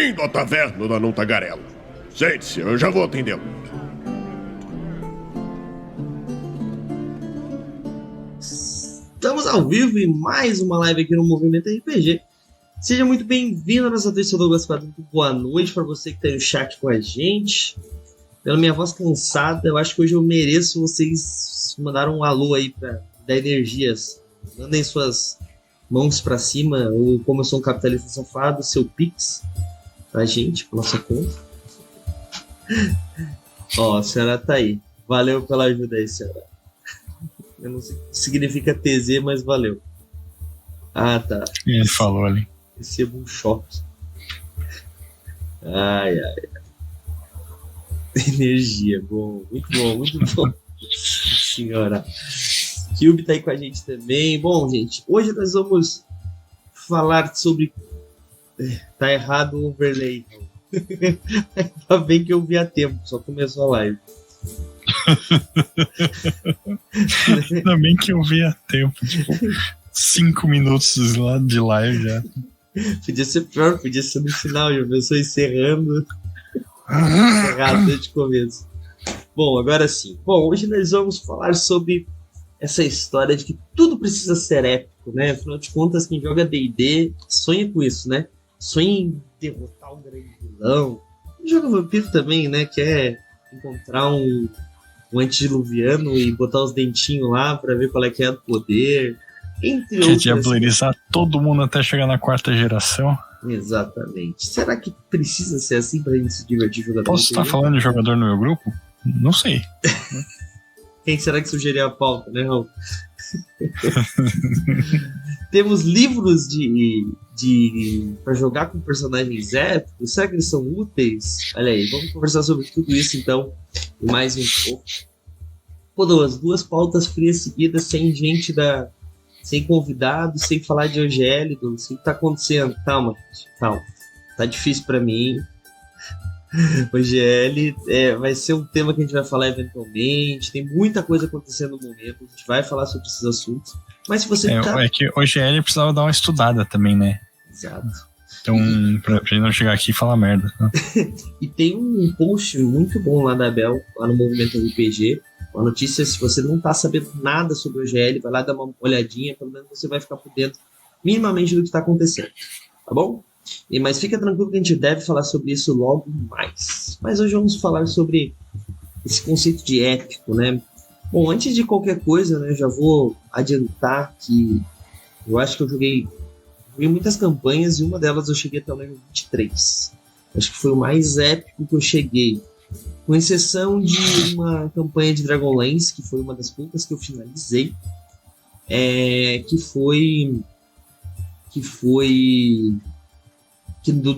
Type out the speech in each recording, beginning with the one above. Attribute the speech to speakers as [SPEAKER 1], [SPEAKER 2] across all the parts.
[SPEAKER 1] Bem-vindo à taverna da Não Tagarela. Sente-se, eu já vou atendê-lo.
[SPEAKER 2] Estamos ao vivo em mais uma live aqui no Movimento RPG. Seja muito bem-vindo à nossa terça Douglas Quadrinho. Boa noite para você que está no chat com a gente. Pela minha voz cansada, eu acho que hoje eu mereço vocês mandaram um alô aí para dar energias. Mandem suas mãos para cima, ou como eu sou um capitalista safado, seu Pix pra gente, pra nossa conta. Ó, a senhora tá aí. Valeu pela ajuda aí, senhora. Eu não sei o que significa TZ, mas valeu. Ah, tá.
[SPEAKER 3] Ele falou ali.
[SPEAKER 2] Recebo um choque. Ai. Energia, bom. Muito bom, muito bom. Senhora. Cube tá aí com a gente também. Bom, gente, hoje nós vamos falar sobre... Tá errado o overlay. Ainda bem que eu vi a tempo, só começou a live.
[SPEAKER 3] Ainda bem que eu vi a tempo, tipo, 5 minutos lá de live já.
[SPEAKER 2] Podia ser pior, podia ser no final, já pensou encerrando. Errado desde o começo. Bom, agora sim. Bom, hoje nós vamos falar sobre essa história de que tudo precisa ser épico, né? Afinal de contas, quem joga D&D sonha com isso, né? Sonha em derrotar um grande vilão. Quem joga vampiro também, né? Quer encontrar um antediluviano e botar os dentinhos lá pra ver qual é que é o poder. Entre
[SPEAKER 3] Quer
[SPEAKER 2] outras...
[SPEAKER 3] diablerizar todo mundo até chegar na 4ª geração.
[SPEAKER 2] Exatamente. Será que precisa ser assim pra gente se divertir jogando?
[SPEAKER 3] Posso estar falando de jogador no meu grupo? Não sei.
[SPEAKER 2] Quem será que sugeriu a pauta, né, Raul? Temos livros para jogar com personagens épicos. Será que eles são úteis? Olha aí, vamos conversar sobre tudo isso então. E mais um pouco. Pô, duas pautas frias seguidas, sem convidados, sem falar de OGL, o que tá acontecendo? Calma, gente, calma. Tá difícil para mim. OGL vai ser um tema que a gente vai falar eventualmente. Tem muita coisa acontecendo no momento. A gente vai falar sobre esses assuntos. Mas se você
[SPEAKER 3] É que o OGL precisava dar uma estudada também, né?
[SPEAKER 2] Exato.
[SPEAKER 3] Então, pra gente não chegar aqui e falar merda. Né?
[SPEAKER 2] E tem um post muito bom lá da Bel, lá no Movimento RPG. Uma notícia, se você não tá sabendo nada sobre o OGL, vai lá dar uma olhadinha. Pelo menos você vai ficar por dentro minimamente do que tá acontecendo. Tá bom? Mas fica tranquilo que a gente deve falar sobre isso logo mais. Mas hoje vamos falar sobre esse conceito de épico, né? Bom, antes de qualquer coisa, né, já vou adiantar que eu acho que eu joguei muitas campanhas e uma delas eu cheguei até o level 23. Acho que foi o mais épico que eu cheguei. Com exceção de uma campanha de Dragonlance, que foi uma das poucas que eu finalizei, que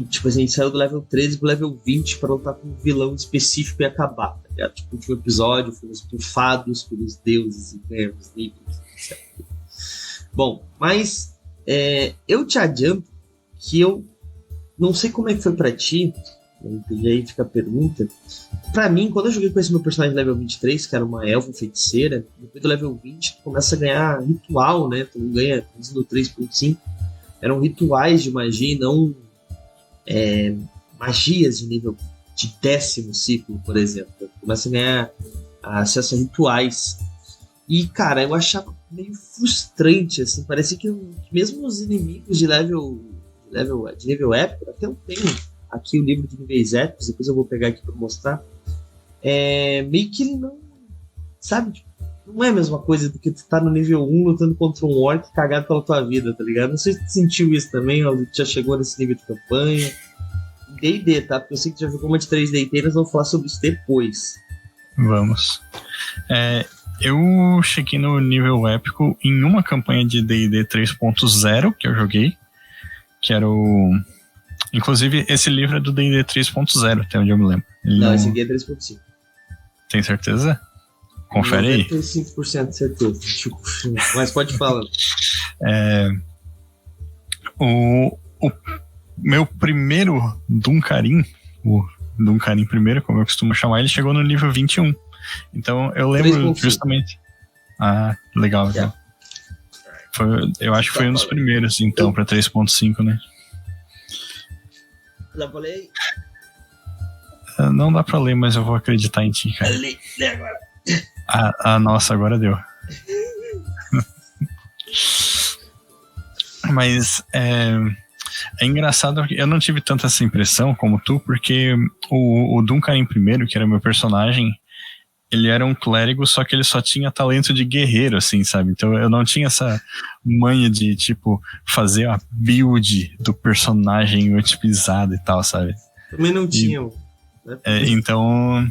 [SPEAKER 2] tipo, a gente saiu do level 13 pro level 20 para lutar com um vilão específico e acabar, tá ligado? Tipo, o último episódio fomos bufados pelos deuses e ganhamos níveis, etc. Bom, mas eu te adianto que eu não sei como é que foi pra ti, e aí fica a pergunta. Pra mim, quando eu joguei com esse meu personagem level 23, que era uma elfa feiticeira, depois do level 20, tu começa a ganhar ritual, né? Tu não ganha no 3.5. Eram rituais de magia e não magias de nível de 10º ciclo, por exemplo. Começa a ganhar acesso a rituais. E, cara, eu achava meio frustrante, assim. Parecia que mesmo os inimigos de nível épico, até eu tenho aqui o livro de níveis épicos, depois eu vou pegar aqui pra mostrar. Meio que ele não... Sabe? Tipo, não é a mesma coisa do que tu tá no nível 1 lutando contra um orc cagado pela tua vida, tá ligado? Não sei se tu sentiu isso também, ou já chegou nesse nível de campanha. D&D, tá? Porque eu sei que tu já jogou uma de 3D inteiras, vamos falar sobre isso depois.
[SPEAKER 3] Vamos. Eu cheguei no nível épico em uma campanha de D&D 3.0 que eu joguei, que era o... Inclusive, esse livro é do D&D 3.0, até onde eu me lembro.
[SPEAKER 2] Não, esse aqui é 3.5.
[SPEAKER 3] Tem certeza? Confere aí.
[SPEAKER 2] 95% de certeza. Mas pode falar.
[SPEAKER 3] O meu primeiro Duncarim, o Duncarim primeiro, como eu costumo chamar, ele chegou no nível 21. Então eu lembro 3.5. Justamente. Ah, legal. Yeah. Eu acho que foi um dos primeiros, então, pra 3.5, né?
[SPEAKER 2] Já falei.
[SPEAKER 3] Não dá pra ler, mas eu vou acreditar em ti, cara.
[SPEAKER 2] Lê agora.
[SPEAKER 3] Nossa, agora deu. Mas é engraçado que eu não tive tanta essa impressão como tu, porque o Duncan primeiro, que era meu personagem, ele era um clérigo, só que ele só tinha talento de guerreiro, assim, sabe? Então eu não tinha essa manha de, tipo, fazer a build do personagem otimizada e tal, sabe?
[SPEAKER 2] Também não tinha. Né?
[SPEAKER 3] Então,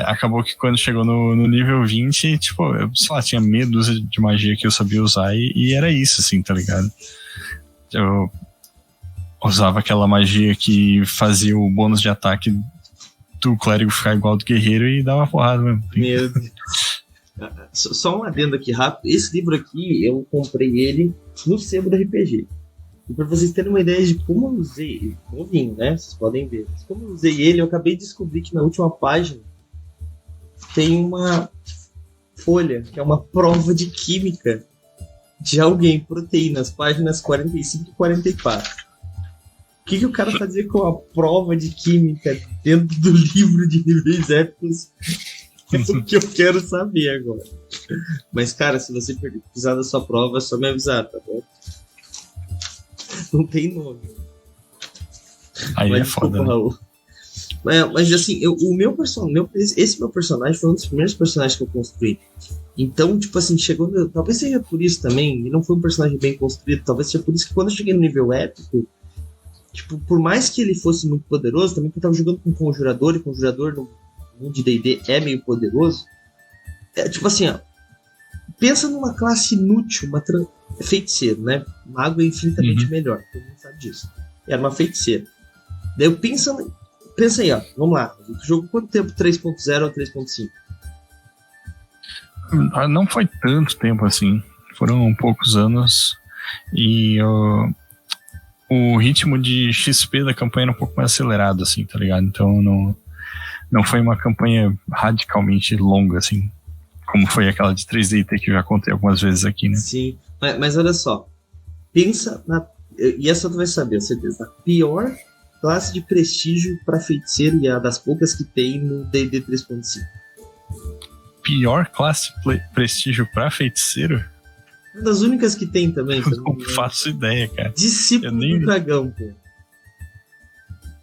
[SPEAKER 3] acabou que quando chegou no nível 20, tipo, eu, sei lá, tinha meia dúzia de magia que eu sabia usar e era isso, assim, tá ligado? Eu usava aquela magia que fazia o bônus de ataque do clérigo ficar igual ao do guerreiro e dava porrada mesmo.
[SPEAKER 2] Meu Deus. Só um adendo aqui rápido. Esse livro aqui, eu comprei ele no sebo do RPG. E pra vocês terem uma ideia de como eu usei ele, novinho, né? Vocês podem ver. Mas como eu usei ele, eu acabei de descobrir que na última página tem uma folha, que é uma prova de química de alguém, proteínas, páginas 45 e 44. O que o cara fazia com a prova de química dentro do livro de níveis épicos? É o que eu quero saber agora. Mas, cara, se você precisar da sua prova, é só me avisar, tá bom? Não tem nome.
[SPEAKER 3] Aí
[SPEAKER 2] mas,
[SPEAKER 3] é foda,
[SPEAKER 2] desculpa, né? Mas assim, esse meu personagem foi um dos primeiros personagens que eu construí. Então, tipo assim, chegou. Talvez seja por isso também, e não foi um personagem bem construído, talvez seja por isso que quando eu cheguei no nível épico, tipo, por mais que ele fosse muito poderoso, também que eu tava jogando com conjurador, e conjurador no mundo de D&D é meio poderoso. Tipo assim, ó, pensa numa classe inútil, feiticeiro, né? Mago é infinitamente melhor, todo mundo sabe disso. Era uma feiticeira. Daí eu pensa aí, ó, vamos lá. O jogo quanto tempo 3.0 ou 3.5?
[SPEAKER 3] Não foi tanto tempo assim. Foram poucos anos. E o ritmo de XP da campanha era um pouco mais acelerado, assim, tá ligado? Então não foi uma campanha radicalmente longa, assim, como foi aquela de 3D&T que eu já contei algumas vezes aqui, né?
[SPEAKER 2] Sim, mas olha só. Pensa e essa tu vai saber, certeza. A pior classe de prestígio pra feiticeiro e a das poucas que tem no D&D 3.5.
[SPEAKER 3] Pior classe de prestígio pra feiticeiro?
[SPEAKER 2] Uma das únicas que tem também.
[SPEAKER 3] Eu não faço ideia, cara.
[SPEAKER 2] Discípulo do dragão, pô.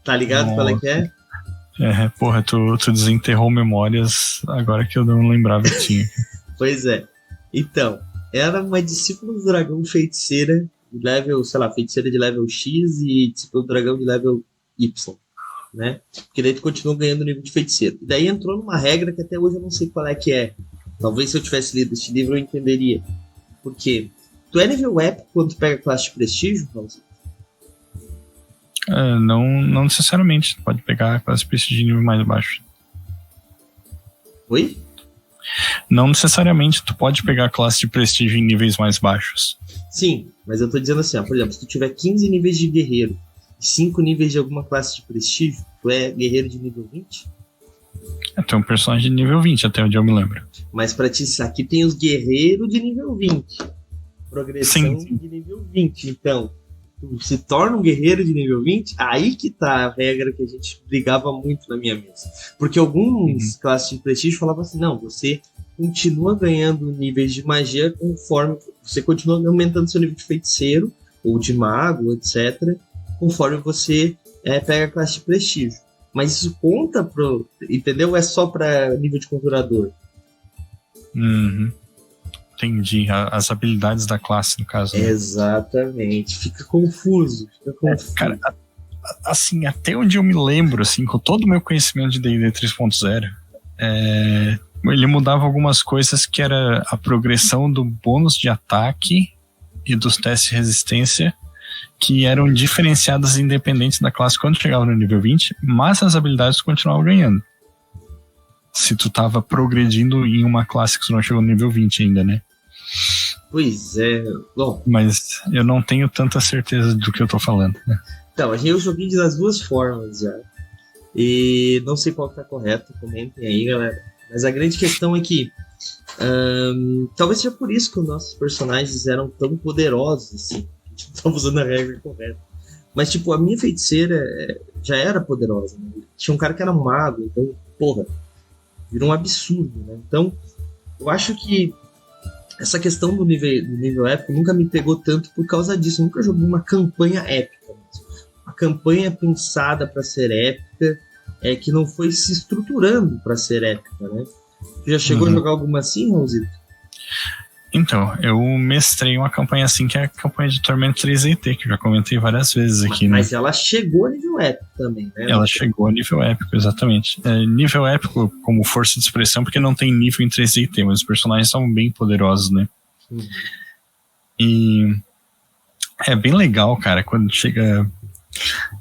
[SPEAKER 2] Tá ligado qual é que é?
[SPEAKER 3] Porra, tu desenterrou memórias agora que eu não lembrava que tinha.
[SPEAKER 2] Pois é. Então, era uma discípula do dragão feiticeira de level, sei lá, feiticeira de level X e discípula do dragão de level Y, né? Porque daí tu continua ganhando o nível de feiticeiro. E daí entrou numa regra que até hoje eu não sei qual é que é. Talvez se eu tivesse lido este livro eu entenderia. Porque tu é nível épico quando tu pega a classe de prestígio, Raulzinho?
[SPEAKER 3] Não necessariamente. Tu pode pegar a classe de prestígio de nível mais baixo.
[SPEAKER 2] Oi?
[SPEAKER 3] Não necessariamente tu pode pegar a classe de prestígio em níveis mais baixos.
[SPEAKER 2] Sim, mas eu tô dizendo assim, ó, por exemplo, se tu tiver 15 níveis de guerreiro e 5 níveis de alguma classe de prestígio, tu é guerreiro de nível 20?
[SPEAKER 3] Tu é um personagem de nível 20, até onde eu me lembro.
[SPEAKER 2] Mas pra ti, aqui tem os guerreiros de nível 20. Progressão
[SPEAKER 3] Sim.
[SPEAKER 2] de nível 20. Então, tu se torna um guerreiro de nível 20, aí que tá a regra que a gente brigava muito na minha mesa. Porque alguns classes de prestígio falavam assim, não, você continua ganhando níveis de magia conforme você continua aumentando seu nível de feiticeiro ou de mago, etc., conforme você pega a classe de prestígio. Mas isso conta pro... Entendeu? É só pra nível de conjurador.
[SPEAKER 3] Entendi. As habilidades da classe, no caso. Né?
[SPEAKER 2] Exatamente. Fica confuso.
[SPEAKER 3] Cara, assim, até onde eu me lembro, assim, com todo o meu conhecimento de D&D 3.0, ele mudava algumas coisas que era a progressão do bônus de ataque e dos testes de resistência, que eram diferenciadas independentes da classe quando chegava no nível 20, mas as habilidades tu continuava ganhando. Se tu tava progredindo em uma classe que tu não chegou no nível 20 ainda, né?
[SPEAKER 2] Pois é. Bom,
[SPEAKER 3] mas eu não tenho tanta certeza do que eu tô falando, né?
[SPEAKER 2] Então, eu joguei das duas formas já. E não sei qual que tá correto, comentem aí, galera. Mas a grande questão é que talvez seja por isso que os nossos personagens eram tão poderosos, assim. A gente não tava usando a regra correta. Mas, tipo, a minha feiticeira já era poderosa, né? Tinha um cara que era mago, então, porra, virou um absurdo, né? Então, eu acho que essa questão do nível épico nunca me pegou tanto por causa disso. Eu nunca joguei uma campanha épica. Uma campanha pensada para ser épica, que não foi se estruturando para ser épica, né? Tu já chegou a jogar alguma assim, Raulzito?
[SPEAKER 3] Então, eu mestrei uma campanha assim, que é a campanha de Tormento 3DT, que eu já comentei várias vezes aqui,
[SPEAKER 2] Mas ela chegou a nível épico também, né?
[SPEAKER 3] Ela chegou a nível épico, exatamente. Nível épico como força de expressão, porque não tem nível em 3DT, mas os personagens são bem poderosos, né? E é bem legal, cara, quando chega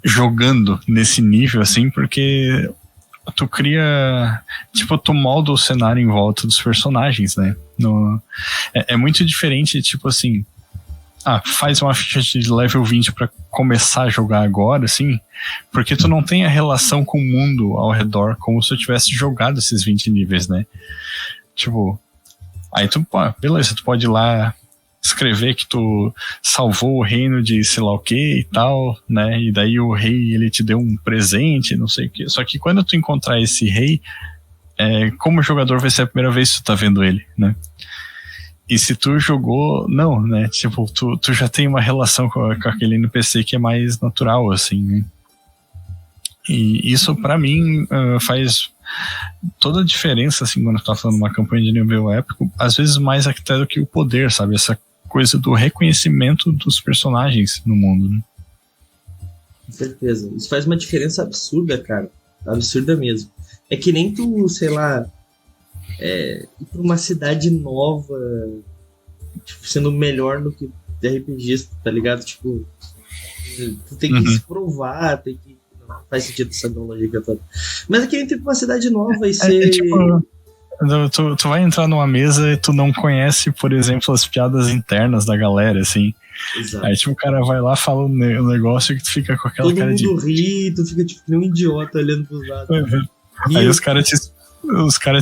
[SPEAKER 3] jogando nesse nível, assim, porque tu cria, tipo, tu molda o cenário em volta dos personagens, né? É muito diferente, tipo assim, faz uma ficha de level 20 pra começar a jogar agora, assim, porque tu não tem a relação com o mundo ao redor como se tu tivesse jogado esses 20 níveis, né? Tipo, aí tu, beleza, tu pode ir lá escrever que tu salvou o reino de sei lá o que e tal, né? E daí o rei, ele te deu um presente, não sei o que. Só que quando tu encontrar esse rei, como jogador vai ser a primeira vez que tu tá vendo ele, né? E se tu jogou, não, né? Tipo, tu já tem uma relação com aquele NPC que é mais natural, assim, né? E isso, pra mim, faz toda a diferença, assim, quando tu tá falando uma campanha de nível épico, às vezes mais até do que o poder, sabe? Essa coisa do reconhecimento dos personagens no mundo, né?
[SPEAKER 2] Com certeza. Isso faz uma diferença absurda, cara. Absurda mesmo. É que nem tu, sei lá, ir pra uma cidade nova, tipo, sendo melhor no que RPG, tá ligado? Tipo, tu tem que se provar, tem que... Não faz sentido essa analogia toda. Mas é que nem ir pra uma cidade nova e ser...
[SPEAKER 3] tipo, tu vai entrar numa mesa e tu não conhece, por exemplo, as piadas internas da galera, assim.
[SPEAKER 2] Exato.
[SPEAKER 3] Aí tipo, o cara vai lá, fala um negócio que tu fica com aquela cara de...
[SPEAKER 2] Todo mundo ri, tu fica tipo um idiota olhando pros lados.
[SPEAKER 3] Aí os caras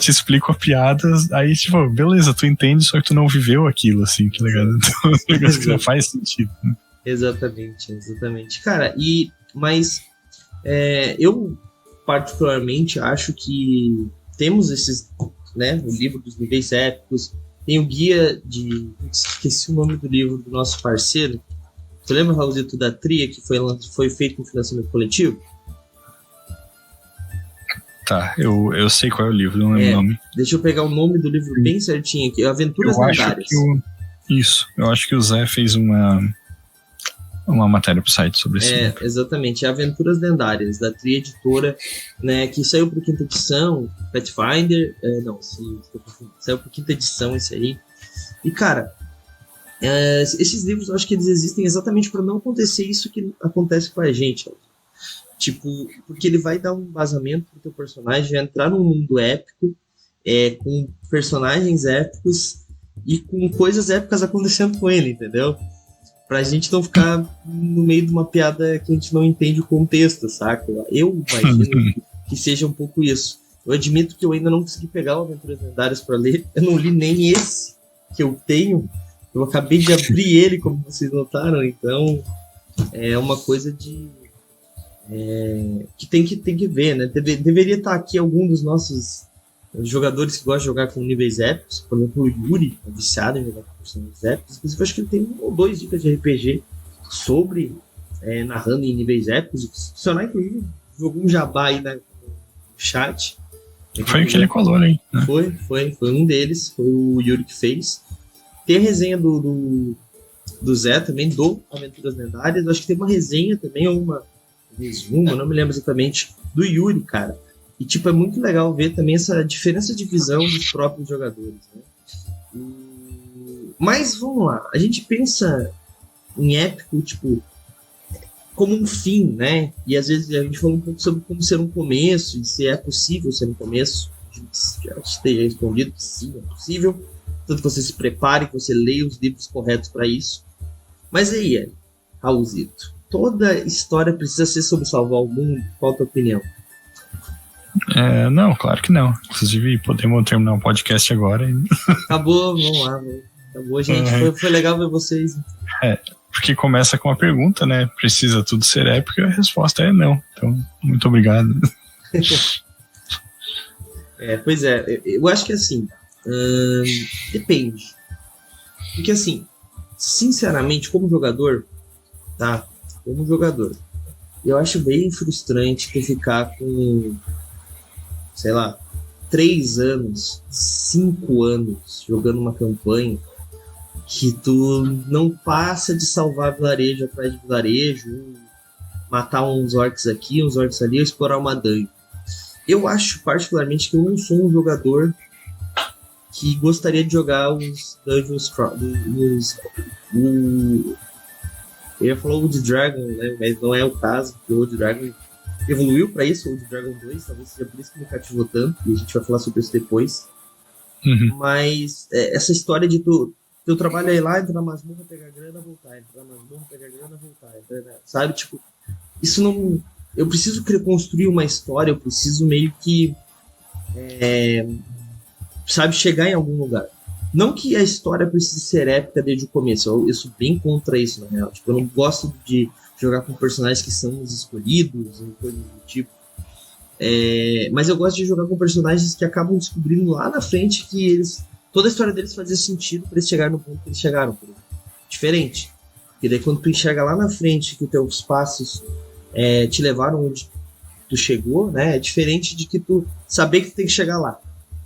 [SPEAKER 3] te explicam a piada, aí tipo, beleza, tu entende, só que tu não viveu aquilo, assim, tá ligado? Então é um negócio que não faz sentido, né?
[SPEAKER 2] Exatamente. Cara, mas eu particularmente acho que temos esses, né, o livro dos níveis épicos, tem o guia de... Esqueci o nome do livro do nosso parceiro. Você lembra, Raulzito, da Tria, que foi feito com financiamento coletivo?
[SPEAKER 3] Tá, eu sei qual é o livro, não lembro o nome.
[SPEAKER 2] Deixa eu pegar o nome do livro bem certinho aqui. Aventuras Lendárias.
[SPEAKER 3] Eu acho que o Zé fez uma matéria pro site sobre isso.
[SPEAKER 2] Exatamente. Aventuras Lendárias, da Tria Editora, né, que saiu por quinta edição, Pathfinder, saiu por quinta edição esse aí. E, cara, esses livros, eu acho que eles existem exatamente para não acontecer isso que acontece com a gente, ó. Tipo, porque ele vai dar um embasamento pro teu personagem, entrar num mundo épico, com personagens épicos e com coisas épicas acontecendo com ele, entendeu? Pra gente não ficar no meio de uma piada que a gente não entende o contexto, saca? Eu imagino que seja um pouco isso. Eu admito que eu ainda não consegui pegar o Aventuras Lendárias pra ler, eu não li nem esse que eu tenho, eu acabei de abrir ele, como vocês notaram, então é uma coisa que tem que ver, né? Deveria estar aqui algum dos nossos jogadores que gostam de jogar com níveis épicos, por exemplo, o Yuri, é viciado em jogar com personagens épicos. Inclusive, eu acho que ele tem 1 ou 2 dicas de RPG sobre narrando em níveis épicos. Se funcionar, inclusive, jogou um jabá aí no chat.
[SPEAKER 3] Foi o que ele colou, né?
[SPEAKER 2] Foi um deles, foi o Yuri que fez. Tem a resenha do Zé também, do Aventuras Lendárias. Eu acho que tem uma resenha também, ou uma resumo, não me lembro exatamente, do Yuri, cara. E, tipo, é muito legal ver também essa diferença de visão dos próprios jogadores, né? Mas, vamos lá, a gente pensa em épico, tipo, como um fim, né? E às vezes a gente fala um pouco sobre como ser um começo, e se é possível ser um começo. Já esteja respondido que sim, é possível. Tanto que você se prepare, que você leia os livros corretos para isso. Mas aí, Raulzito, toda história precisa ser sobre salvar o mundo? Qual a tua opinião?
[SPEAKER 3] Não, claro que não. Inclusive, podemos terminar o podcast agora.
[SPEAKER 2] Acabou, vamos lá. Acabou, gente. Foi legal ver vocês.
[SPEAKER 3] porque começa com uma pergunta, né? Precisa tudo ser épico? E a resposta é não. Então, muito obrigado.
[SPEAKER 2] Pois é, eu acho que assim, depende. Porque assim, sinceramente, como jogador, tá? Como jogador, eu acho bem frustrante tu ficar com, sei lá, 3 anos, 5 anos jogando uma campanha que tu não passa de salvar vilarejo atrás de vilarejo, matar uns orcs aqui, uns orcs ali, ou explorar uma dungeon. Eu acho particularmente que eu não sou um jogador que gostaria de jogar os dungeons, eu ia falar Old Dragon, né? Mas não é o caso, porque o Old Dragon evoluiu para isso, o Old Dragon 2, talvez seja por isso que me cativou tanto, e a gente vai falar sobre isso depois.
[SPEAKER 3] Uhum.
[SPEAKER 2] Mas essa história de teu trabalho é ir lá, entrar na masmorra, pegar grana, voltar, entrar na masmorra, pegar grana, voltar, sabe? Tipo, isso não... Eu preciso construir uma história, eu preciso meio que sabe, chegar em algum lugar. Não que a história precise ser épica desde o começo, eu sou bem contra isso, na real. Tipo, eu não gosto de jogar com personagens que são os escolhidos ou coisas do tipo. Mas eu gosto de jogar com personagens que acabam descobrindo lá na frente que toda a história deles fazia sentido para eles chegarem no ponto que eles chegaram. Diferente. Porque daí quando tu enxerga lá na frente que os teus passos te levaram onde tu chegou, né? É diferente de que tu saber que tu tem que chegar lá.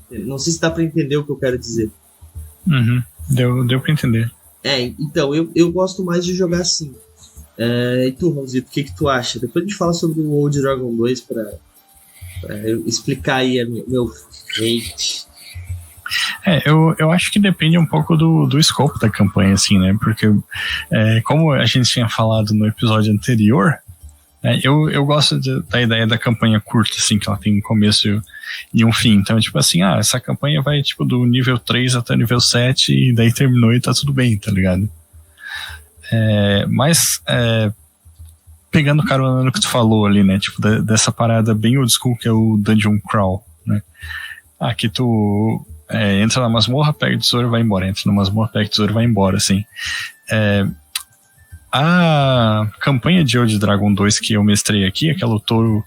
[SPEAKER 2] Não sei se dá para entender o que eu quero dizer.
[SPEAKER 3] Uhum. Deu pra entender.
[SPEAKER 2] Então, eu gosto mais de jogar assim. E tu, Raulzito, o que tu acha? Depois a gente fala sobre o Old Dragon 2 pra eu explicar aí meu hate.
[SPEAKER 3] Eu acho que depende um pouco do escopo da campanha, assim, né? Porque, como a gente tinha falado no episódio anterior, eu gosto da ideia da campanha curta, assim, que ela tem um começo e um fim. Então, tipo assim, essa campanha vai, tipo, do nível 3 até o nível 7 e daí terminou e tá tudo bem, tá ligado? Mas, pegando carona no que tu falou ali, né? Tipo, dessa parada bem old school que é o Dungeon Crawl, né? Que tu entra na masmorra, pega o tesouro e vai embora. Entra na masmorra, pega o tesouro e vai embora, assim. A campanha de Old Dragon 2 que eu mestrei aqui, aquela o tolo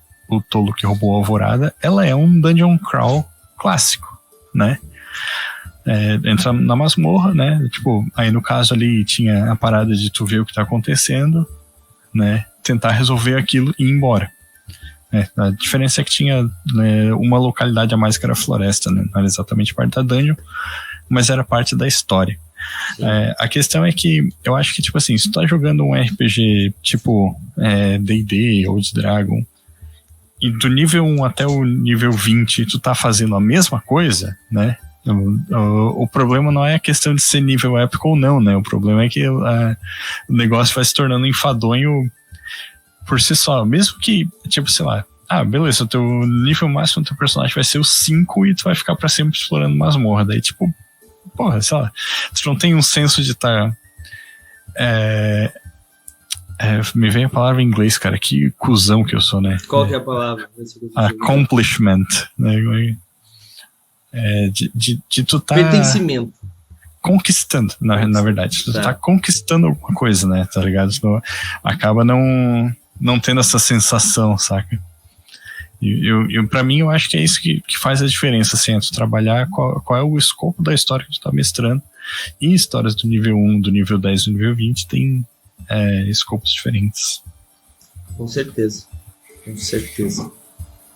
[SPEAKER 3] que roubou a alvorada, ela é um Dungeon Crawl clássico, né? Entra na masmorra, né? Tipo, aí no caso ali tinha a parada de tu ver o que tá acontecendo, né? Tentar resolver aquilo e ir embora. A diferença é que tinha uma localidade a mais que era a floresta, né? Não era exatamente parte da dungeon, mas era parte da história. A questão é que eu acho que, tipo assim, se tu tá jogando um RPG tipo D&D, Old Dragon, e do nível 1 até o nível 20 tu tá fazendo a mesma coisa, né? O problema não é a questão de ser nível épico ou não, né? O problema é que o negócio vai se tornando enfadonho por si só. Mesmo que, tipo, sei lá, beleza, o teu nível máximo do teu personagem vai ser o 5 e tu vai ficar pra sempre explorando masmorra. Daí, tipo, porra, sei lá, tu não tem um senso de estar... me vem a palavra em inglês, cara, que cuzão que eu sou, né?
[SPEAKER 2] Qual que é a palavra?
[SPEAKER 3] Accomplishment, né? De tu tá...
[SPEAKER 2] Pertencimento.
[SPEAKER 3] Conquistando, na verdade. Tu tá conquistando alguma coisa, né? Tá ligado? Tu acaba não tendo essa sensação, saca? E pra mim, eu acho que é isso que faz a diferença, assim, tu trabalhar qual é o escopo da história que tu tá mestrando. E histórias do nível 1, do nível 10, do nível 20 tem escopos diferentes.
[SPEAKER 2] Com certeza. Com certeza.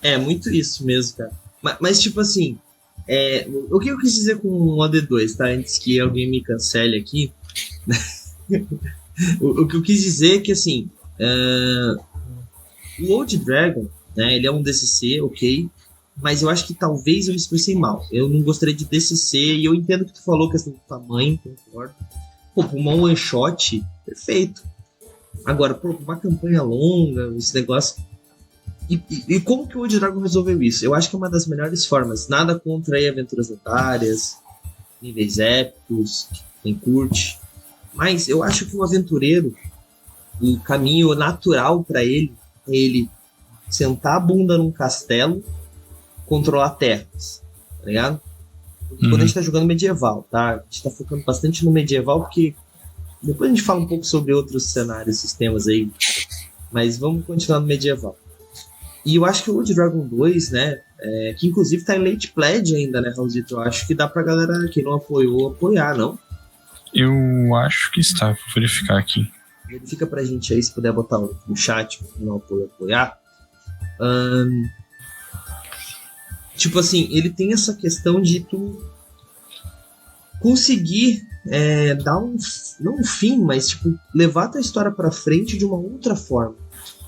[SPEAKER 2] É muito isso mesmo, cara. Mas tipo assim, o que eu quis dizer com o OD2, tá? Antes que alguém me cancele aqui. O que eu quis dizer é que, assim, o Old Dragon, né, ele é um DCC, ok, mas eu acho que talvez eu me expressei mal. Eu não gostaria de DCC, e eu entendo que tu falou questão do tamanho, concordo. Pô, pra uma one shot, perfeito. Agora, pô, uma campanha longa, esse negócio... E como que o Old Dragon resolveu isso? Eu acho que é uma das melhores formas. Nada contra aí aventuras lendárias, níveis épicos, quem curte. Mas eu acho que o aventureiro, o caminho natural para ele é ele sentar a bunda num castelo, controlar terras, tá ligado? Porque quando a gente tá jogando medieval, tá? A gente tá focando bastante no medieval porque Depois a gente fala um pouco sobre outros cenários, sistemas aí, mas vamos continuar no medieval. E eu acho que o Old Dragon 2, né, que inclusive tá em late pledge ainda, né, Raulzito? Eu acho que dá pra galera que não apoiou apoiar, não?
[SPEAKER 3] Eu acho que está, vou verificar aqui.
[SPEAKER 2] Verifica pra gente aí, se puder botar no chat, pra quem não apoia, apoiar. Tipo assim, ele tem essa questão de tu conseguir dar não um fim, mas tipo, levar a tua história pra frente de uma outra forma.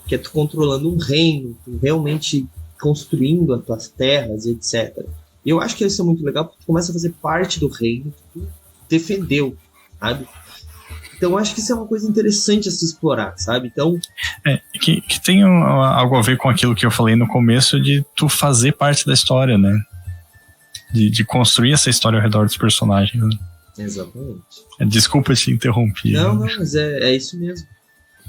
[SPEAKER 2] Que é tu controlando um reino, tu realmente construindo as tuas terras, etc. Eu acho que isso é muito legal, porque tu começa a fazer parte do reino que tu defendeu, sabe? Então eu acho que isso é uma coisa interessante a se explorar, sabe? Então...
[SPEAKER 3] Que tem algo a ver com aquilo que eu falei no começo de tu fazer parte da história, né? De construir essa história ao redor dos personagens. Né?
[SPEAKER 2] Exatamente.
[SPEAKER 3] Desculpa te interromper.
[SPEAKER 2] Não,
[SPEAKER 3] né?
[SPEAKER 2] não, mas é isso mesmo.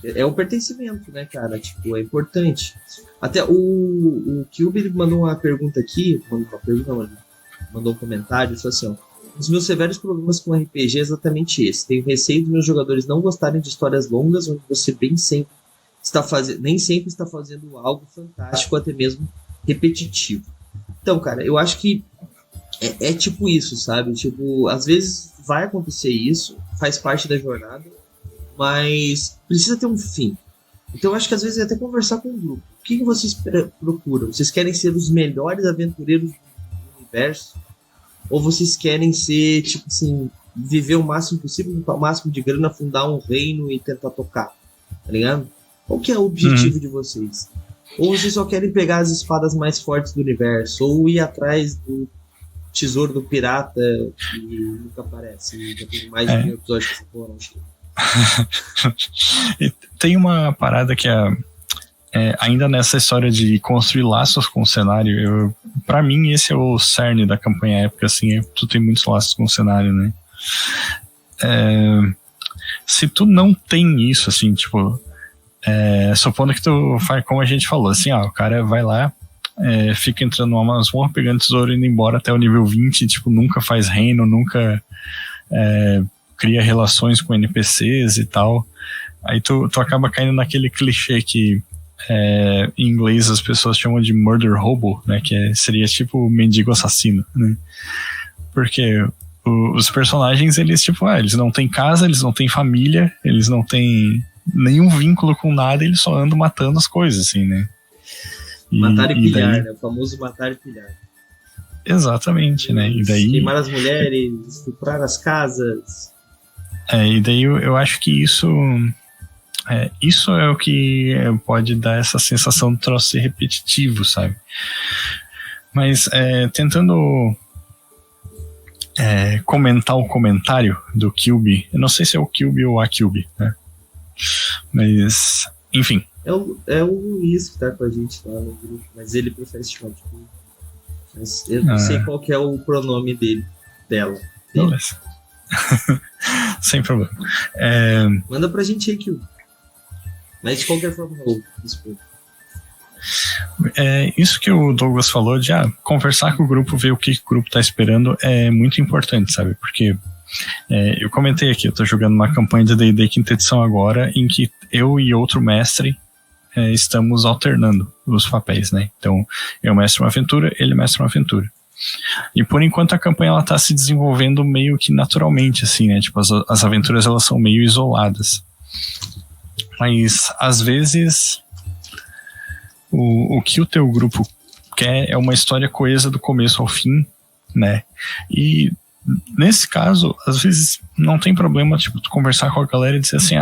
[SPEAKER 2] É o pertencimento, né, cara? Tipo, é importante. Até o Cube, ele mandou uma pergunta aqui, mandou um comentário, falou assim, ó, os meus severos problemas com RPG é exatamente esse. Tenho receio dos meus jogadores não gostarem de histórias longas, onde você nem sempre está fazendo algo fantástico, até mesmo repetitivo. Então, cara, eu acho que é tipo isso, sabe? Tipo, às vezes vai acontecer isso, faz parte da jornada, mas precisa ter um fim. Então eu acho que às vezes é até conversar com o grupo. O que vocês procuram? Vocês querem ser os melhores aventureiros do universo? Ou vocês querem ser, tipo assim, viver o máximo possível, juntar o máximo de grana, fundar um reino e tentar tocar? Tá ligado? Qual que é o objetivo de vocês? Ou vocês só querem pegar as espadas mais fortes do universo? Ou ir atrás do tesouro do pirata que nunca aparece? Já tem mais de 1000 episódios que essa porra não chega.
[SPEAKER 3] Tem uma parada que ainda nessa história de construir laços com o cenário, pra mim esse é o cerne da campanha épica, assim, tu tem muitos laços com o cenário, né? Se tu não tem isso, assim, tipo, supondo que tu faz como a gente falou, assim, o cara vai lá, fica entrando numa masmorra, pegando tesouro, indo embora até o nível 20, tipo, nunca faz reino, nunca cria relações com NPCs e tal. Aí tu acaba caindo naquele clichê que em inglês as pessoas chamam de murder hobo, né? Que seria tipo mendigo assassino, né? Porque os personagens, eles tipo, eles não têm casa, eles não têm família, eles não têm nenhum vínculo com nada, eles só andam matando as coisas, assim, né?
[SPEAKER 2] Matar e pilhar, daí... né? O famoso matar e pilhar.
[SPEAKER 3] Exatamente, né? E daí...
[SPEAKER 2] Queimar as mulheres, estuprar as casas...
[SPEAKER 3] e daí eu acho que isso é o que pode dar essa sensação de troço ser repetitivo, sabe? Mas tentando comentar o comentário do Cube, eu não sei se é o Cube ou a Cube, né? Mas, enfim.
[SPEAKER 2] É o Luiz que tá com a gente lá no grupo, mas ele prefere se chamar de Cube. Mas eu não sei qual que é o pronome dela.
[SPEAKER 3] Beleza. Sem problema.
[SPEAKER 2] Manda pra gente aí, Kyo. Mas de qualquer forma, desculpa.
[SPEAKER 3] Isso que o Douglas falou de conversar com o grupo, ver o que o grupo tá esperando é muito importante, sabe? Porque eu comentei aqui, eu tô jogando uma campanha de D&D quinta edição agora, em que eu e outro mestre estamos alternando os papéis, né? Então, eu mestro uma aventura, ele mestra uma aventura. E por enquanto a campanha ela tá se desenvolvendo meio que naturalmente, assim, né? Tipo, as aventuras elas são meio isoladas. Mas às vezes o que o teu grupo quer é uma história coesa do começo ao fim, né? E nesse caso, às vezes não tem problema, tipo, tu conversar com a galera e dizer assim,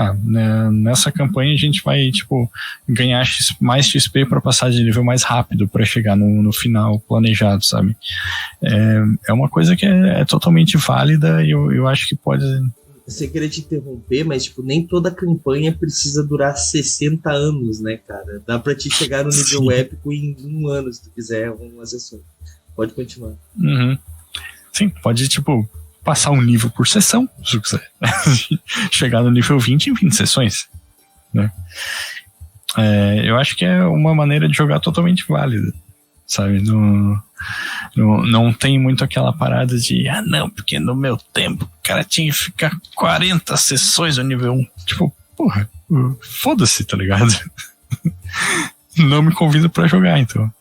[SPEAKER 3] nessa campanha a gente vai, tipo, ganhar mais XP para passar de nível mais rápido para chegar no final planejado, sabe? É uma coisa que é totalmente válida e eu acho que pode...
[SPEAKER 2] Você queria te interromper, mas tipo, nem toda campanha precisa durar 60 anos, né, cara? Dá pra te chegar no nível épico em 1 ano, se tu quiser uma sessão. Pode continuar.
[SPEAKER 3] Uhum. Sim, pode, tipo, passar um nível por sessão, se quiser. Chegar no nível 20 em 20 sessões, né? Eu acho que é uma maneira de jogar totalmente válida, sabe? Não tem muito aquela parada de, não, porque no meu tempo o cara tinha que ficar 40 sessões no nível 1. Tipo, porra, foda-se, tá ligado? Não me convida pra jogar, então.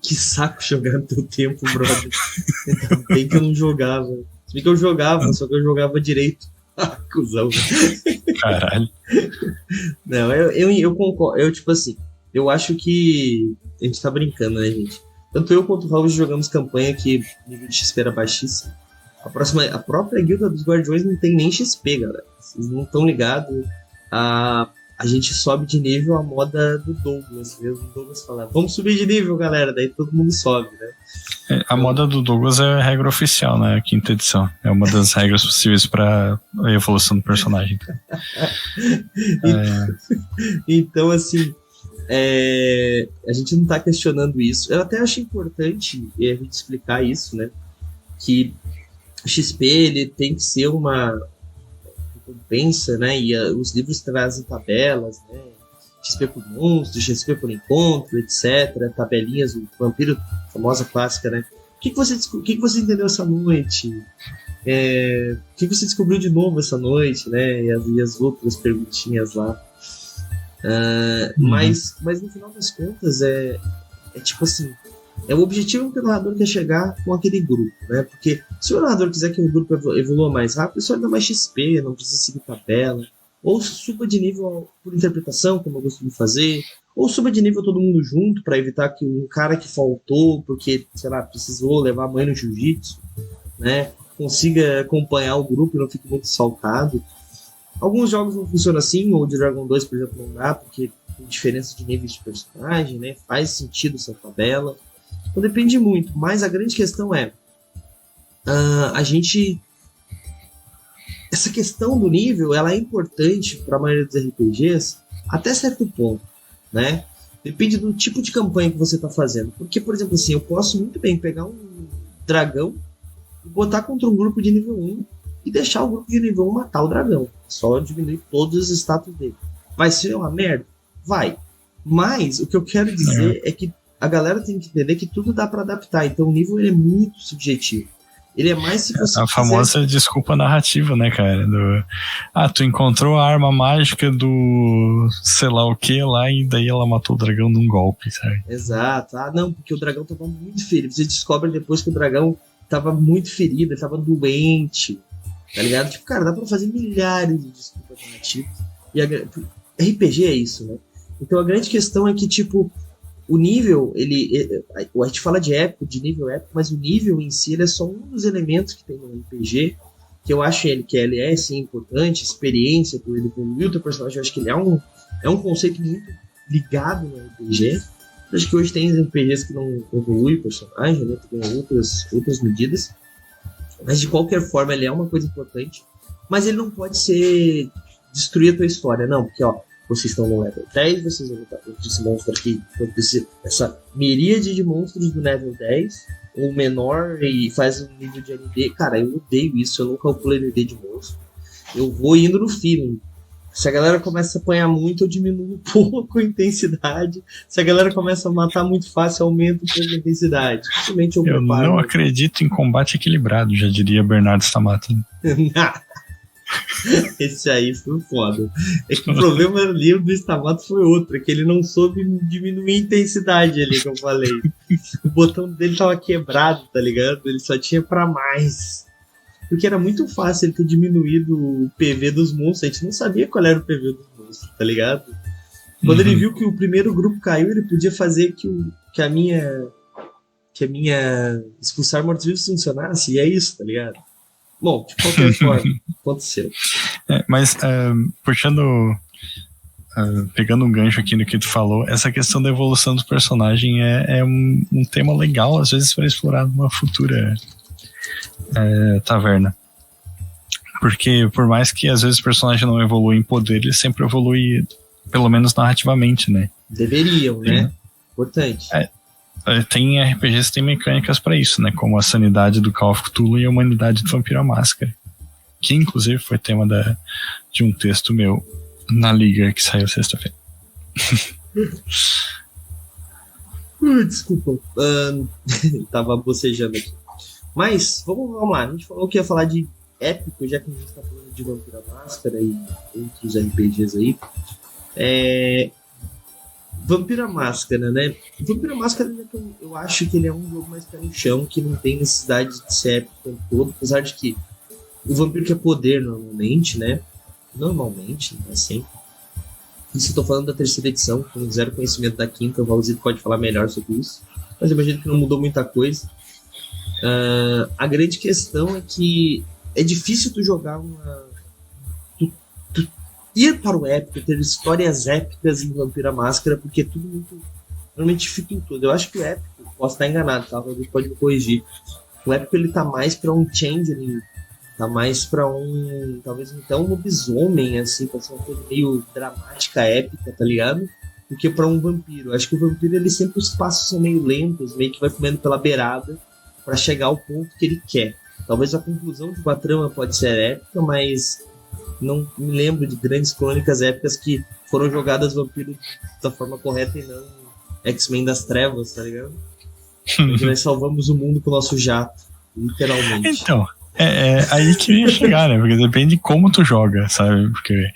[SPEAKER 2] Que saco jogar no teu tempo, brother. Ainda bem que eu não jogava. Se bem que eu jogava, só que eu jogava direito. Cusão.
[SPEAKER 3] Caralho.
[SPEAKER 2] Não, eu concordo. Eu, tipo assim, eu acho que a gente tá brincando, né, gente? Tanto eu quanto o Raul jogamos campanha que o nível de XP era baixíssimo. A própria Guilda dos Guardiões não tem nem XP, galera. Vocês não estão ligados. A gente sobe de nível a moda do Douglas mesmo. O Douglas fala, vamos subir de nível, galera. Daí todo mundo sobe, né?
[SPEAKER 3] A moda do Douglas é a regra oficial, né? A quinta edição. É uma das regras possíveis para a evolução do personagem.
[SPEAKER 2] Então, assim, a gente não tá questionando isso. Eu até acho importante a gente explicar isso, né? Que o XP ele tem que ser uma recompensa, né? E os livros trazem tabelas, né? XP por monstro, XP por encontro, etc. Tabelinhas, o vampiro, famosa clássica, né? O que você entendeu essa noite? O que você descobriu de novo essa noite, né? E as outras perguntinhas lá. Mas no final das contas é tipo assim, o objetivo que o narrador quer chegar com aquele grupo, né? Porque se o narrador quiser que o grupo evolua mais rápido, só dá mais XP, não precisa seguir tabela. Ou suba de nível por interpretação, como eu costumo fazer, ou suba de nível todo mundo junto, para evitar que um cara que faltou, porque, sei lá, precisou levar a mãe no jiu-jitsu, né? Consiga acompanhar o grupo e não fique muito saltado. Alguns jogos não funcionam assim, ou de Dragon 2, por exemplo, não dá, porque tem diferença de níveis de personagem, né? Faz sentido essa tabela. Então depende muito, mas a grande questão é essa questão do nível, ela é importante para a maioria dos RPGs até certo ponto, né? Depende do tipo de campanha que você está fazendo. Porque, por exemplo, assim, eu posso muito bem pegar um dragão e botar contra um grupo de nível 1 e deixar o grupo de nível 1 matar o dragão. Só diminuir todos os status dele. Vai ser uma merda? Vai. Mas o que eu quero dizer é que a galera tem que entender que tudo dá para adaptar. Então o nível ele é muito subjetivo. Ele é mais se você
[SPEAKER 3] a famosa desculpa narrativa, né, cara? Tu encontrou a arma mágica do sei lá o que lá e daí ela matou o dragão num golpe, sabe?
[SPEAKER 2] Exato. Não, porque o dragão tava muito ferido. Você descobre depois que o dragão tava muito ferido, ele tava doente, tá ligado? Tipo, cara, dá pra fazer milhares de desculpas narrativas. E RPG é isso, né? Então a grande questão é que, tipo, o nível, a gente fala de épico, de nível épico, mas o nível em si ele é só um dos elementos que tem no RPG, que eu acho que ele é, sim, importante, experiência, por ele evoluir o teu personagem, eu acho que ele é um conceito muito ligado no RPG. Eu acho que hoje tem RPGs que não evoluem o personagem, né, que tem outras medidas, mas de qualquer forma ele é uma coisa importante, mas ele não pode ser destruir a tua história, não, porque, ó, vocês estão no level 10, vocês vão lutar contra esse monstro aqui, contra essa miríade de monstros do level 10, ou menor, e faz um nível de ND. Cara, eu odeio isso, eu não calculo ND de monstro. Eu vou indo no feeling. Se a galera começa a apanhar muito, eu diminuo um pouco a intensidade. Se a galera começa a matar muito fácil, eu aumento um pouco a intensidade. Simplesmente eu
[SPEAKER 3] não acredito em combate equilibrado, já diria Bernardo Stamato.
[SPEAKER 2] Esse aí foi foda. É que o problema ali do Stamato foi outro, é que ele não soube diminuir a intensidade ali, que eu falei. O botão dele tava quebrado, tá ligado? Ele só tinha pra mais. Porque era muito fácil ele ter diminuído o PV dos monstros. A gente não sabia qual era o PV dos monstros, tá ligado? Quando ele viu que o primeiro grupo caiu, ele podia fazer que a minha expulsar mortos-vivos funcionasse, e é isso, tá ligado? Bom, de qualquer forma, aconteceu.
[SPEAKER 3] Mas, pegando um gancho aqui no que tu falou, essa questão da evolução do personagem é um tema legal, às vezes, para explorar numa futura taverna. Porque, por mais que às vezes o personagem não evolui em poder, ele sempre evolui, pelo menos narrativamente, né?
[SPEAKER 2] Deveriam, né? Importante.
[SPEAKER 3] Tem RPGs que tem mecânicas pra isso, né? Como a sanidade do Call of Cthulhu e a humanidade do Vampiro à Máscara. Que inclusive foi tema de um texto meu na Liga que saiu sexta-feira.
[SPEAKER 2] Desculpa. Tava bocejando aqui. Mas, vamos lá. A gente falou que ia falar de épico, já que a gente tá falando de Vampiro à Máscara e outros RPGs aí. Vampiro à Máscara, né? Vampiro à Máscara, eu acho que ele é um jogo mais pé no chão, que não tem necessidade de ser épico o tempo todo, apesar de que o vampiro quer poder normalmente, né? Normalmente, não é sempre. Isso eu tô falando da terceira edição, com zero conhecimento da quinta, o Valzito pode falar melhor sobre isso. Mas eu imagino que não mudou muita coisa. A grande questão é que é difícil tu jogar tu ir para o épico, ter histórias épicas em Vampiro à Máscara, porque é tudo muito... Normalmente dificulta tudo. Eu acho que o épico, posso estar enganado, tá? Alguém pode me corrigir. O épico, ele tá mais pra um changeling, tá mais pra talvez até um lobisomem, assim, pra ser uma coisa meio dramática, épica, tá ligado? Do que pra um vampiro. Acho que o vampiro, ele sempre, os passos são meio lentos, meio que vai comendo pela beirada pra chegar ao ponto que ele quer. Talvez a conclusão de uma trama pode ser épica, mas não me lembro de grandes crônicas épicas que foram jogadas vampiro da forma correta e não X-Men das Trevas, tá ligado? Onde nós salvamos o mundo com o nosso jato, literalmente.
[SPEAKER 3] Então, é aí que ia chegar, né? Porque depende de como tu joga, sabe? Porque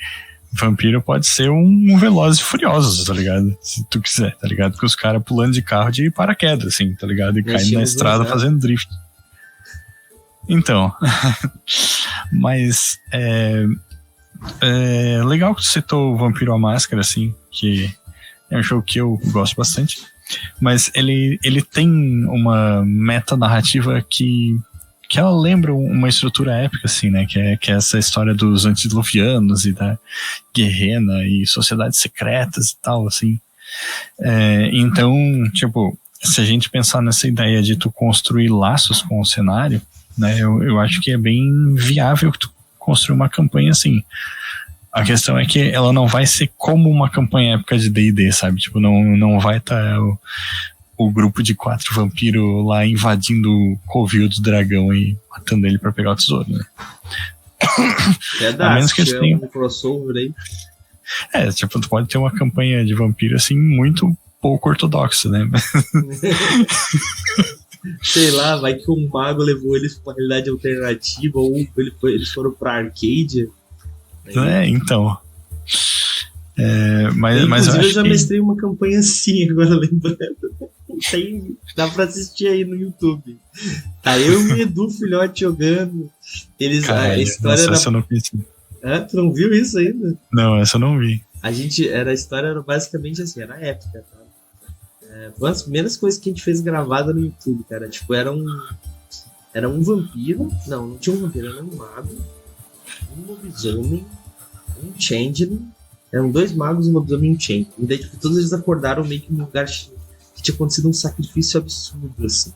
[SPEAKER 3] vampiro pode ser um Velozes e Furiosos, tá ligado? Se tu quiser, tá ligado? Com os caras pulando de carro de paraquedas, assim, tá ligado? E caindo na estrada fazendo drift. Então, mas legal que tu citou o Vampiro à Máscara, assim, que é um jogo que eu gosto bastante, mas ele tem uma meta-narrativa que ela lembra uma estrutura épica, assim, né, que é essa história dos antediluvianos e da Guerrena e sociedades secretas e tal, assim. Então, tipo, se a gente pensar nessa ideia de tu construir laços com o cenário, né, eu acho que é bem viável que tu construir uma campanha assim. A questão é que ela não vai ser como uma campanha épica de D&D, sabe? Tipo, não vai estar o grupo de 4 vampiros lá invadindo o covil do dragão e matando ele pra pegar o tesouro, né?
[SPEAKER 2] A menos que eles tenham um crossover aí.
[SPEAKER 3] Tipo, tu pode ter uma campanha de vampiro assim muito pouco ortodoxa, né?
[SPEAKER 2] Sei lá, vai que um mago levou eles pra uma realidade alternativa ou eles foram pra arcade.
[SPEAKER 3] Então. Mas
[SPEAKER 2] inclusive eu já mestrei uma campanha assim, agora lembrando. Dá pra assistir aí no YouTube. Tá eu e o Edu Filhote jogando.
[SPEAKER 3] Caralho,
[SPEAKER 2] a história
[SPEAKER 3] essa eu não vi.
[SPEAKER 2] Tu não viu isso ainda?
[SPEAKER 3] Não, essa eu não vi.
[SPEAKER 2] A história era basicamente assim, era épica, tá? Uma das primeiras coisas que a gente fez gravada no YouTube, cara. Tipo, era um vampiro. Não tinha um vampiro, era um mago, um lobisomem, um changeling. Eram 2 magos, um lobisomem e um changeling. E daí, tipo, todos eles acordaram meio que num lugar que tinha acontecido um sacrifício absurdo, assim.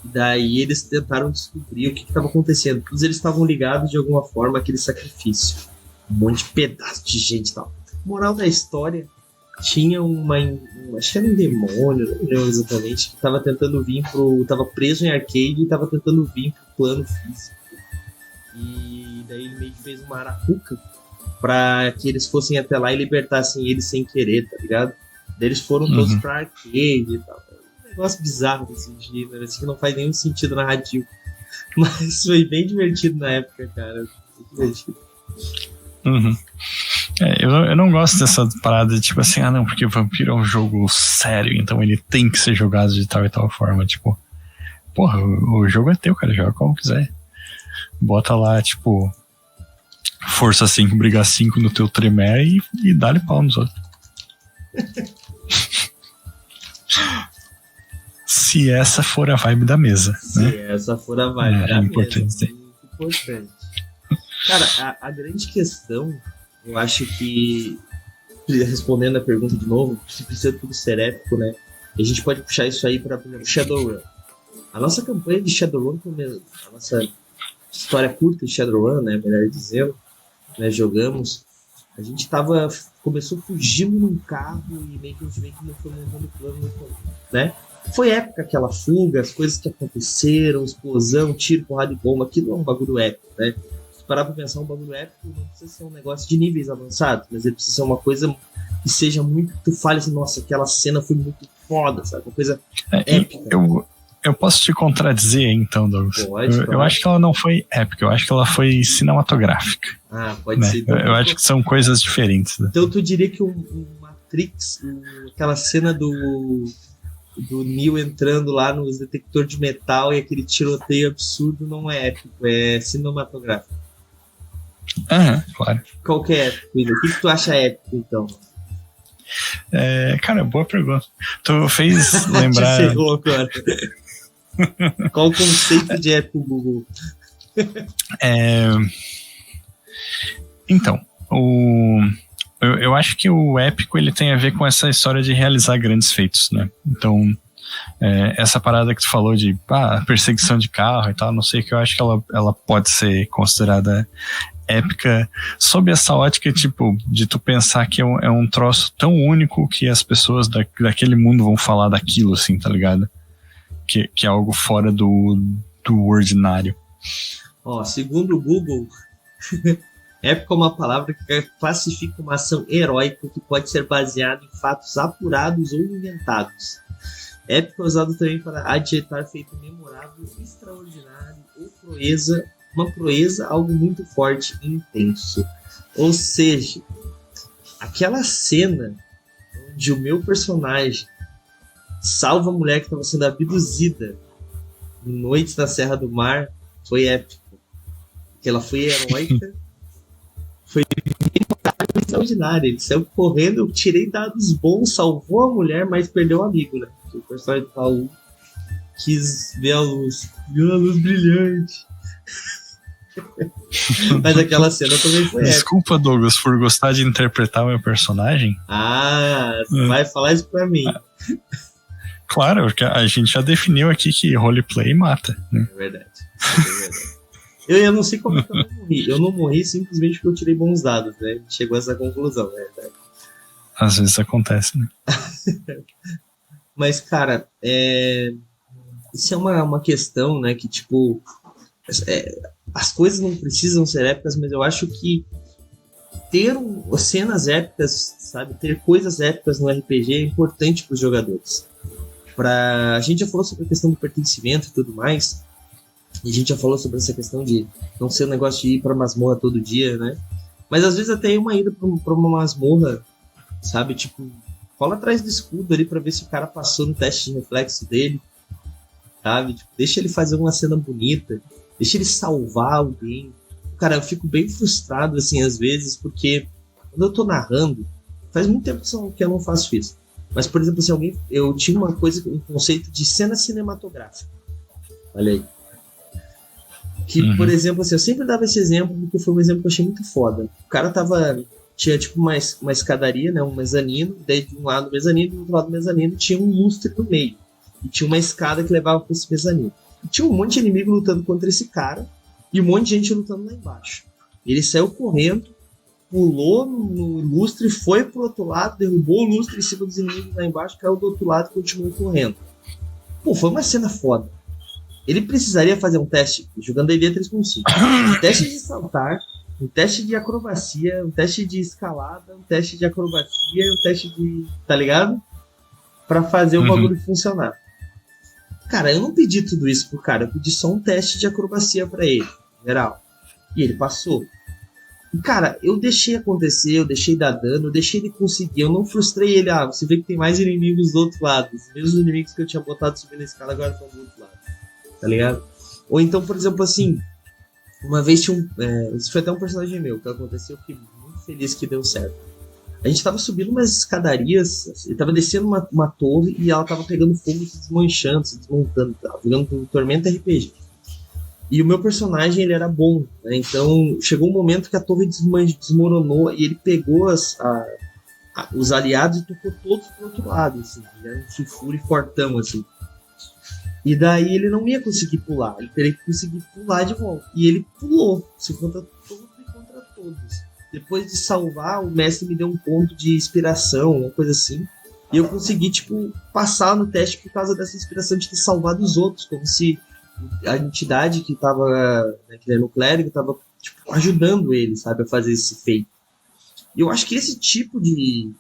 [SPEAKER 2] E daí eles tentaram descobrir o que estava acontecendo. Todos eles estavam ligados de alguma forma àquele sacrifício. Um monte de pedaço de gente e tal. Moral da história, tinha acho que era um demônio, não lembro exatamente, que estava tentando vir tava preso em arcade e estava tentando vir pro plano físico. E daí ele meio que fez uma arapuca pra que eles fossem até lá e libertassem ele sem querer, tá ligado? Daí eles foram todos pra arcade e tal. Um negócio bizarro desse gênero, assim, que não faz nenhum sentido narrativo. Mas foi bem divertido na época, cara. Muito divertido.
[SPEAKER 3] Eu não gosto dessa parada de tipo assim, não, porque Vampiro é um jogo sério, então ele tem que ser jogado de tal e tal forma. Tipo, porra, o jogo é teu, cara, joga como quiser. Bota lá, tipo, força 5, briga 5 no teu tremé e dá-lhe pau nos outros. Se essa for a vibe da mesa, né?
[SPEAKER 2] Se essa for a vibe da
[SPEAKER 3] importante
[SPEAKER 2] mesa. Muito importante. Cara, a grande questão, eu acho que, respondendo a pergunta de novo, se precisa tudo ser épico, né? E a gente pode puxar isso aí para, por exemplo, Shadowrun. A nossa campanha de Shadowrun, a nossa história curta de Shadowrun, né, melhor dizendo, né, jogamos, a gente começou fugindo num carro e meio que não foi montando plano, né? Foi épica aquela fuga, as coisas que aconteceram, explosão, tiro, porrada de bomba, aquilo é um bagulho épico, né? Se parar pra pensar, um bagulho épico não precisa ser um negócio de níveis avançados, mas ele precisa ser uma coisa que seja muito, que tu fale assim, nossa, aquela cena foi muito foda, sabe? Uma coisa
[SPEAKER 3] E
[SPEAKER 2] épica.
[SPEAKER 3] eu posso te contradizer, então, Douglas.
[SPEAKER 2] Pode,
[SPEAKER 3] Eu
[SPEAKER 2] claro.
[SPEAKER 3] acho que ela não foi épica, eu acho que ela foi cinematográfica.
[SPEAKER 2] Ah, pode
[SPEAKER 3] Né?
[SPEAKER 2] ser. Então,
[SPEAKER 3] Eu acho que são coisas diferentes. Né?
[SPEAKER 2] então tu diria que o Matrix, aquela cena do Neo entrando lá nos detectores de metal e aquele tiroteio absurdo não é épico, é cinematográfico.
[SPEAKER 3] Aham, claro.
[SPEAKER 2] Qual que é épico, William? O que tu acha épico, então?
[SPEAKER 3] Cara, boa pergunta. Tu fez
[SPEAKER 2] Te
[SPEAKER 3] lembrar.
[SPEAKER 2] ferrou agora. Qual o conceito de épico, Google?
[SPEAKER 3] Então, eu acho que o épico ele tem a ver com essa história de realizar grandes feitos, né? Então, essa parada que tu falou de perseguição de carro e tal, não sei, que eu acho que ela pode ser considerada épica sob essa ótica, tipo, de tu pensar que é um troço tão único que as pessoas daquele mundo vão falar daquilo, assim, tá ligado? Que é algo fora do ordinário.
[SPEAKER 2] Ó, segundo o Google, épico é uma palavra que classifica uma ação heróica que pode ser baseada em fatos apurados ou inventados. Épico é usado também para adjetar feito memorável, extraordinário ou proeza, uma proeza, algo muito forte e intenso. Ou seja, aquela cena onde o meu personagem salva a mulher que estava sendo abduzida em Noites na Serra do Mar foi épico. Porque ela foi heróica, foi extraordinária. Ele saiu correndo, eu tirei dados bons, salvou a mulher, mas perdeu o amigo, né? Porque o personagem do Raul quis ver a luz, viu a luz brilhante. Mas aquela cena também foi épica.
[SPEAKER 3] Desculpa, Douglas, por gostar de interpretar o meu personagem.
[SPEAKER 2] Você vai falar isso pra mim.
[SPEAKER 3] Claro, porque a gente já definiu aqui que roleplay mata, né?
[SPEAKER 2] É verdade. Eu não sei como que eu não morri. Eu não morri simplesmente porque eu tirei bons dados, né? Chegou a essa conclusão, né?
[SPEAKER 3] Às vezes acontece, né?
[SPEAKER 2] Mas, cara, isso é uma questão, né? Que, tipo, as coisas não precisam ser épicas, mas eu acho que ter cenas épicas, sabe? Ter coisas épicas no RPG é importante para os jogadores. A gente já falou sobre a questão do pertencimento e tudo mais, e a gente já falou sobre essa questão de não ser um negócio de ir pra masmorra todo dia, né? Mas às vezes até uma ida pra uma masmorra, sabe? Tipo, cola atrás do escudo ali pra ver se o cara passou no teste de reflexo dele, sabe? Tipo, deixa ele fazer uma cena bonita, deixa ele salvar alguém. Cara, eu fico bem frustrado, assim, às vezes, porque quando eu tô narrando, faz muito tempo que eu não faço isso. Mas, por exemplo, se eu tinha um conceito de cena cinematográfica. Olha aí. Que, por exemplo, assim, eu sempre dava esse exemplo porque foi um exemplo que eu achei muito foda. O cara tinha tipo uma escadaria, né, um mezanino, daí de um lado do mezanino e do outro lado do mezanino tinha um lustre no meio. E tinha uma escada que levava para esse mezanino. E tinha um monte de inimigo lutando contra esse cara e um monte de gente lutando lá embaixo. Ele saiu correndo, pulou no lustre, foi pro outro lado, derrubou o lustre em cima dos inimigos lá embaixo, caiu do outro lado e continuou correndo. Pô, foi uma cena foda. Ele precisaria fazer um teste, jogando D&D 3.5. Um teste de saltar, um teste de acrobacia, um teste de escalada, um teste de acrobacia, um teste de... Tá ligado? Pra fazer o bagulho funcionar. Cara, eu não pedi tudo isso pro cara, eu pedi só um teste de acrobacia pra ele, geral. E ele passou. E, cara, eu deixei acontecer, eu deixei dar dano, eu deixei ele conseguir, eu não frustrei ele. Você vê que tem mais inimigos do outro lado. Os mesmos inimigos que eu tinha botado subindo a escada agora estão do outro lado. Tá ligado? Ou então, por exemplo, assim, uma vez tinha isso foi até um personagem meu, que aconteceu, eu fiquei muito feliz que deu certo. A gente tava subindo umas escadarias, ele tava descendo uma torre e ela tava pegando fogo, se desmanchando, se desmontando, tava jogando um Tormenta RPG. E o meu personagem, ele era bom, né? Então chegou um momento que a torre desmoronou e ele pegou os aliados e tocou todos pro outro lado, assim. Ele era um sulfure fortão, assim. E daí ele não ia conseguir pular, ele teria que conseguir pular de volta. E ele pulou, se contra todos e contra todos. Depois de salvar, o mestre me deu um ponto de inspiração, uma coisa assim. E eu consegui, tipo, passar no teste por causa dessa inspiração de ter salvado os outros, como se a entidade que tava, né, que era no clérigo, tava, tipo, ajudando ele, sabe, a fazer esse feito. E eu acho que esse tipo de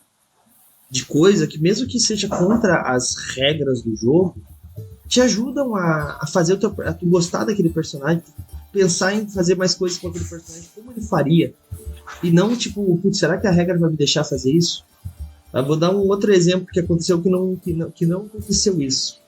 [SPEAKER 2] de coisa que, mesmo que seja contra as regras do jogo, te ajudam a fazer a tu gostar daquele personagem, pensar em fazer mais coisas com aquele personagem, como ele faria. E não, tipo, putz, será que a regra vai me deixar fazer isso? Eu vou dar um outro exemplo que aconteceu que não aconteceu isso,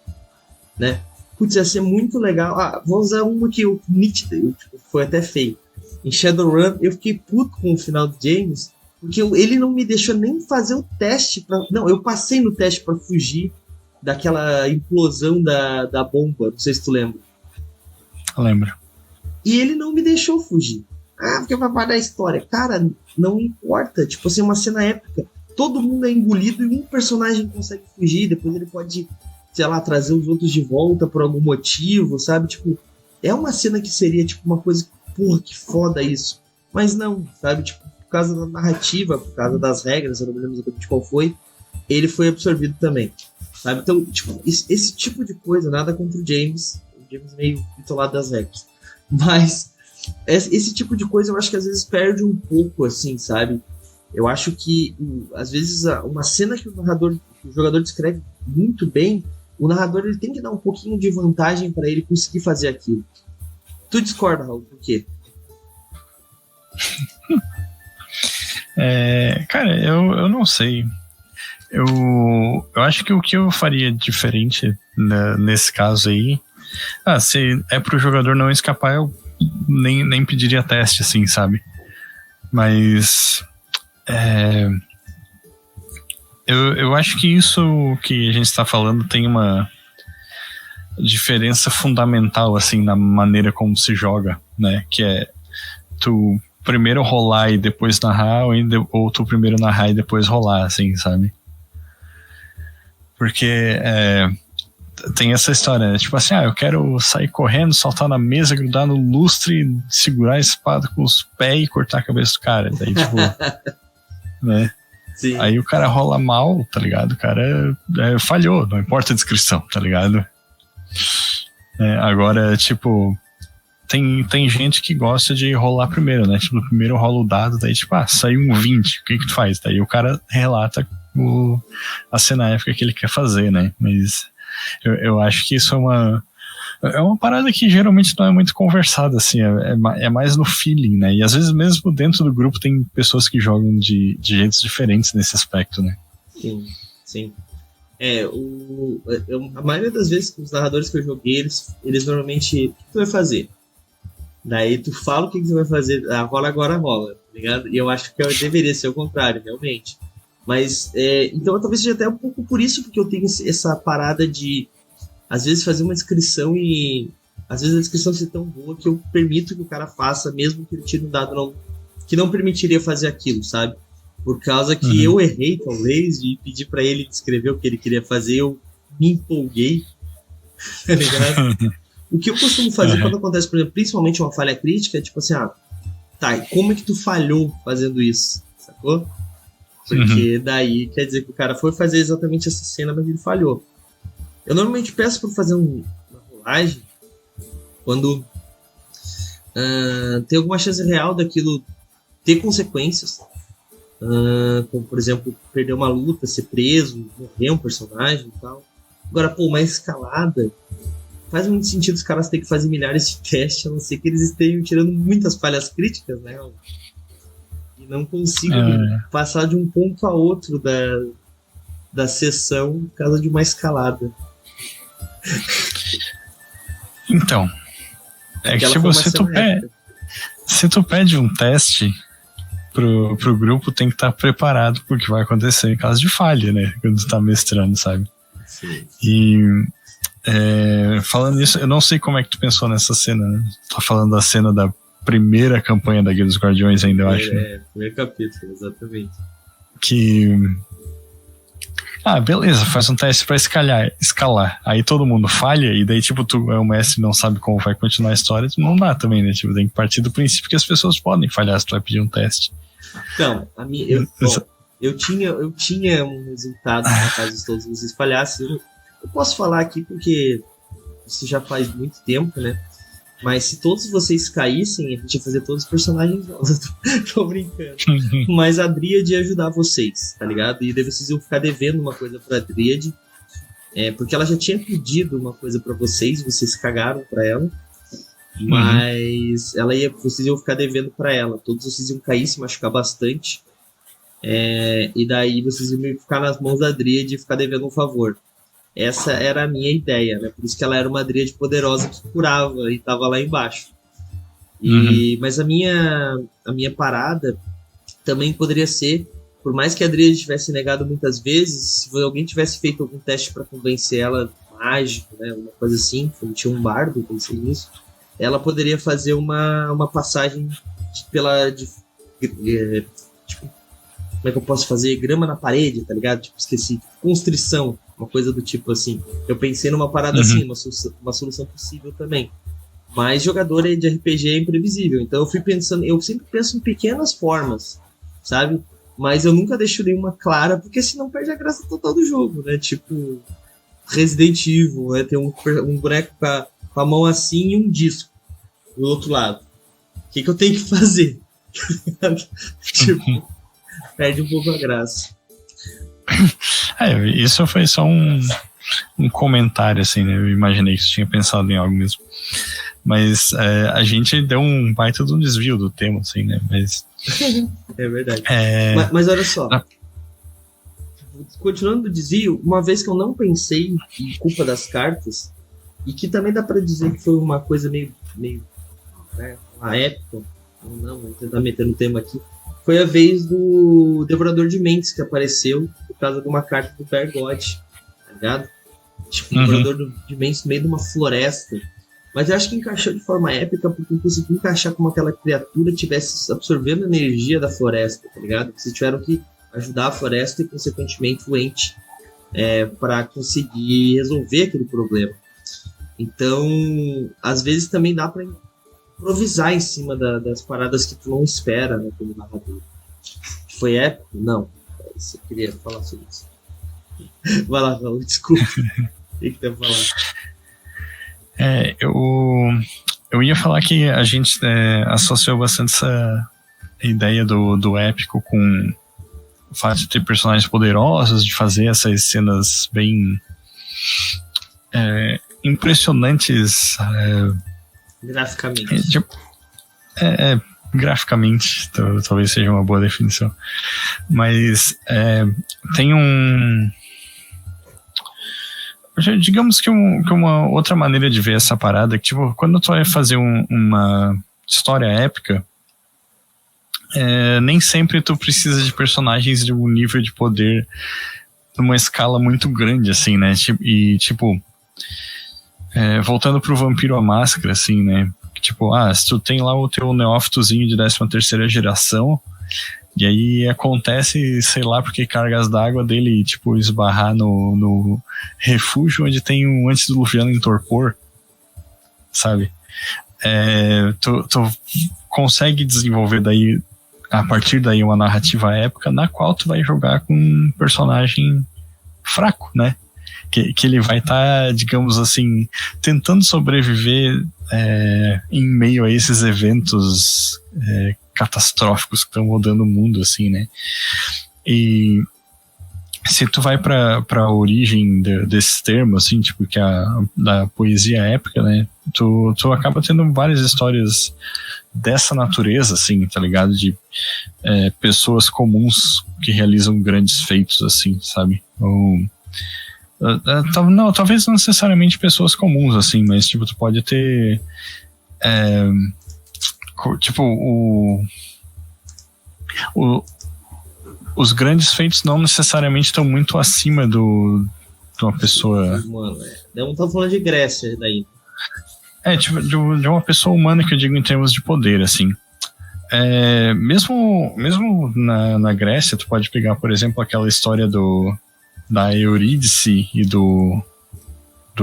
[SPEAKER 2] né? Putz, ia ser muito legal. Vou usar uma que o nítido, foi até feio. Em Shadowrun, eu fiquei puto com o final do James, porque ele não me deixou nem fazer o teste. Não, eu passei no teste para fugir daquela implosão da bomba. Não sei se tu lembra.
[SPEAKER 3] Eu lembro.
[SPEAKER 2] E ele não me deixou fugir. Porque vai parar a história. Cara, não importa. Tipo assim, uma cena épica. Todo mundo é engolido e um personagem consegue fugir. Depois ele pode, sei lá, trazer os outros de volta por algum motivo, sabe? Tipo, é uma cena que seria, tipo, uma coisa... Porra, que foda isso. Mas não, sabe? Tipo, por causa da narrativa, por causa das regras, eu não me lembro exatamente qual foi, ele foi absorvido também. Sabe? Então, tipo, esse tipo de coisa, nada contra o James. O James meio bitolado das regras. Mas esse tipo de coisa eu acho que às vezes perde um pouco, assim, sabe? Eu acho que, às vezes, uma cena que o jogador descreve muito bem, o narrador ele tem que dar um pouquinho de vantagem para ele conseguir fazer aquilo. Tu discorda, Raul? Por quê?
[SPEAKER 3] Cara, eu não sei. Eu acho que o que eu faria diferente nesse caso aí... se é pro jogador não escapar, eu nem pediria teste, assim, sabe? Mas... Eu acho que isso que a gente está falando tem uma diferença fundamental, assim, na maneira como se joga, né? Que é tu primeiro rolar e depois narrar, ou tu primeiro narrar e depois rolar, assim, sabe? Porque tem essa história, né? Tipo assim, eu quero sair correndo, saltar na mesa, grudar no lustre, segurar a espada com os pés e cortar a cabeça do cara. Daí, tipo... né?
[SPEAKER 2] Sim.
[SPEAKER 3] Aí o cara rola mal, tá ligado? O cara falhou, não importa a descrição, tá ligado? Agora, tipo, tem gente que gosta de rolar primeiro, né? Tipo, primeiro rola o dado, daí tipo, saiu um 20, o que tu faz? Daí o cara relata a cena épica que ele quer fazer, né? Mas eu acho que isso é uma parada que geralmente não é muito conversada, assim, é mais no feeling, né? E às vezes mesmo dentro do grupo tem pessoas que jogam de jeitos diferentes nesse aspecto, né?
[SPEAKER 2] Sim, sim. A maioria das vezes, os narradores que eu joguei, eles normalmente... O que tu vai fazer? Daí tu fala o que você vai fazer. Rola agora, rola, tá ligado? E eu acho que deveria ser o contrário, realmente. Mas, então talvez seja até um pouco por isso, porque eu tenho essa parada de, às vezes, fazer uma descrição e... Às vezes a descrição ser tão boa que eu permito que o cara faça, mesmo que ele tire um dado que não permitiria fazer aquilo, sabe? Por causa que eu errei, talvez, de pedir pra ele descrever o que ele queria fazer, eu me empolguei, tá ligado? O que eu costumo fazer quando acontece, por exemplo, principalmente uma falha crítica, é tipo assim, tá, e como é que tu falhou fazendo isso, sacou? Porque daí quer dizer que o cara foi fazer exatamente essa cena, mas ele falhou. Eu normalmente peço pra fazer uma rolagem quando tem alguma chance real daquilo ter consequências. Como, por exemplo, perder uma luta, ser preso, morrer um personagem e tal. Agora, uma escalada faz muito sentido os caras terem que fazer milhares de testes, a não ser que eles estejam tirando muitas falhas críticas, né? E não consigam passar de um ponto a outro da sessão por causa de uma escalada.
[SPEAKER 3] Então, que tipo, se tu pede um teste pro grupo, tem que estar preparado pro que vai acontecer em caso de falha, né? Quando tu tá mestrando, sabe?
[SPEAKER 2] Sim.
[SPEAKER 3] E falando nisso, eu não sei como é que tu pensou nessa cena, né? Tá falando da cena da primeira campanha da Guilda dos Guardiões ainda, eu acho.
[SPEAKER 2] Primeiro capítulo, exatamente.
[SPEAKER 3] Que... beleza, faz um teste pra escalar. Aí todo mundo falha, e daí, tipo, tu é o mestre e não sabe como vai continuar a história, não dá também, né? Tipo, tem que partir do princípio que as pessoas podem falhar se tu vai pedir um teste.
[SPEAKER 2] Então, eu tinha um resultado caso todos vocês falhassem. Eu posso falar aqui porque isso já faz muito tempo, né? Mas se todos vocês caíssem, a gente ia fazer todos os personagens novos. Tô brincando. Mas a Dríade ia ajudar vocês, tá ligado? E daí vocês iam ficar devendo uma coisa pra Dríade. Porque ela já tinha pedido uma coisa pra vocês cagaram pra ela. Mas vocês iam ficar devendo pra ela. Todos vocês iam cair, se machucar bastante. E daí vocês iam ficar nas mãos da Dríade e ficar devendo um favor. Essa era a minha ideia, né? Por isso que ela era uma Dríade poderosa que curava e tava lá embaixo. Mas a minha parada também poderia ser, por mais que a Dríade tivesse negado muitas vezes, se alguém tivesse feito algum teste para convencer ela, mágico, né? Uma coisa assim, como tinha um bardo, pensei nisso, ela poderia fazer uma passagem tipo, como é que eu posso fazer? Grama na parede, tá ligado? Tipo, esqueci. Constrição, uma coisa do tipo assim. Eu pensei numa parada assim, uma solução possível também. Mas jogador de RPG é imprevisível. Então eu fui pensando, eu sempre penso em pequenas formas, sabe? Mas eu nunca deixo nenhuma clara, porque senão perde a graça total do jogo, né? Tipo, Resident Evil, né? Tem um boneco com a mão assim e um disco do outro lado. O que eu tenho que fazer? Tipo, perde um pouco a graça.
[SPEAKER 3] Isso foi só um comentário, assim, né? Eu imaginei que você tinha pensado em algo mesmo. Mas a gente deu um baita de um desvio do tema, assim, né? Mas...
[SPEAKER 2] É verdade. Mas olha só. Continuando do desvio, uma vez que eu não pensei em culpa das cartas, e que também dá pra dizer que foi uma coisa meio né, uma época, não, vou tentar meter no tema aqui, foi a vez do Devorador de Mentes que apareceu por causa de uma carta do Bergotte, tá ligado? Tipo, Devorador de Mentes no meio de uma floresta. Mas eu acho que encaixou de forma épica porque eu consegui encaixar como aquela criatura estivesse absorvendo a energia da floresta, tá ligado? Vocês tiveram que ajudar a floresta e, consequentemente, o ente para conseguir resolver aquele problema. Então, às vezes também dá para improvisar em cima das paradas que tu não espera, né, como narrador. Foi épico? Não. Eu queria falar sobre isso. Vai lá, Raul, desculpa. O que tem pra falar?
[SPEAKER 3] Eu ia falar que a gente associou bastante essa ideia do épico com o fato de ter personagens poderosos, de fazer essas cenas bem impressionantes
[SPEAKER 2] graficamente.
[SPEAKER 3] Graficamente, talvez seja uma boa definição. Mas tem digamos que uma outra maneira de ver essa parada, que tipo, quando tu vai fazer uma história épica, nem sempre tu precisa de personagens de um nível de poder numa escala muito grande, assim, né? E tipo, voltando pro Vampiro à Máscara, assim, né? Tipo, se tu tem lá o teu neófitozinho de 13ª geração, e aí acontece, sei lá, porque cargas d'água dele, tipo, esbarrar no refúgio onde tem um antediluviano em torpor, sabe? Tu consegue desenvolver daí, a partir daí, uma narrativa épica na qual tu vai jogar com um personagem fraco, né? Que ele vai estar, digamos assim, tentando sobreviver em meio a esses eventos catastróficos que estão mudando o mundo, assim, né? E se tu vai pra origem desse termo, assim, tipo, que da poesia épica, né? Tu acaba tendo várias histórias dessa natureza, assim, tá ligado? De pessoas comuns que realizam grandes feitos, assim, sabe? Não, talvez não necessariamente pessoas comuns, assim, mas tipo, tu pode ter tipo, os grandes feitos não necessariamente estão muito acima de uma pessoa.
[SPEAKER 2] Mano, não tô falando de Grécia daí.
[SPEAKER 3] Tipo, de uma pessoa humana, que eu digo em termos de poder, assim. Mesmo na Grécia, tu pode pegar, por exemplo, aquela história da Eurídice e do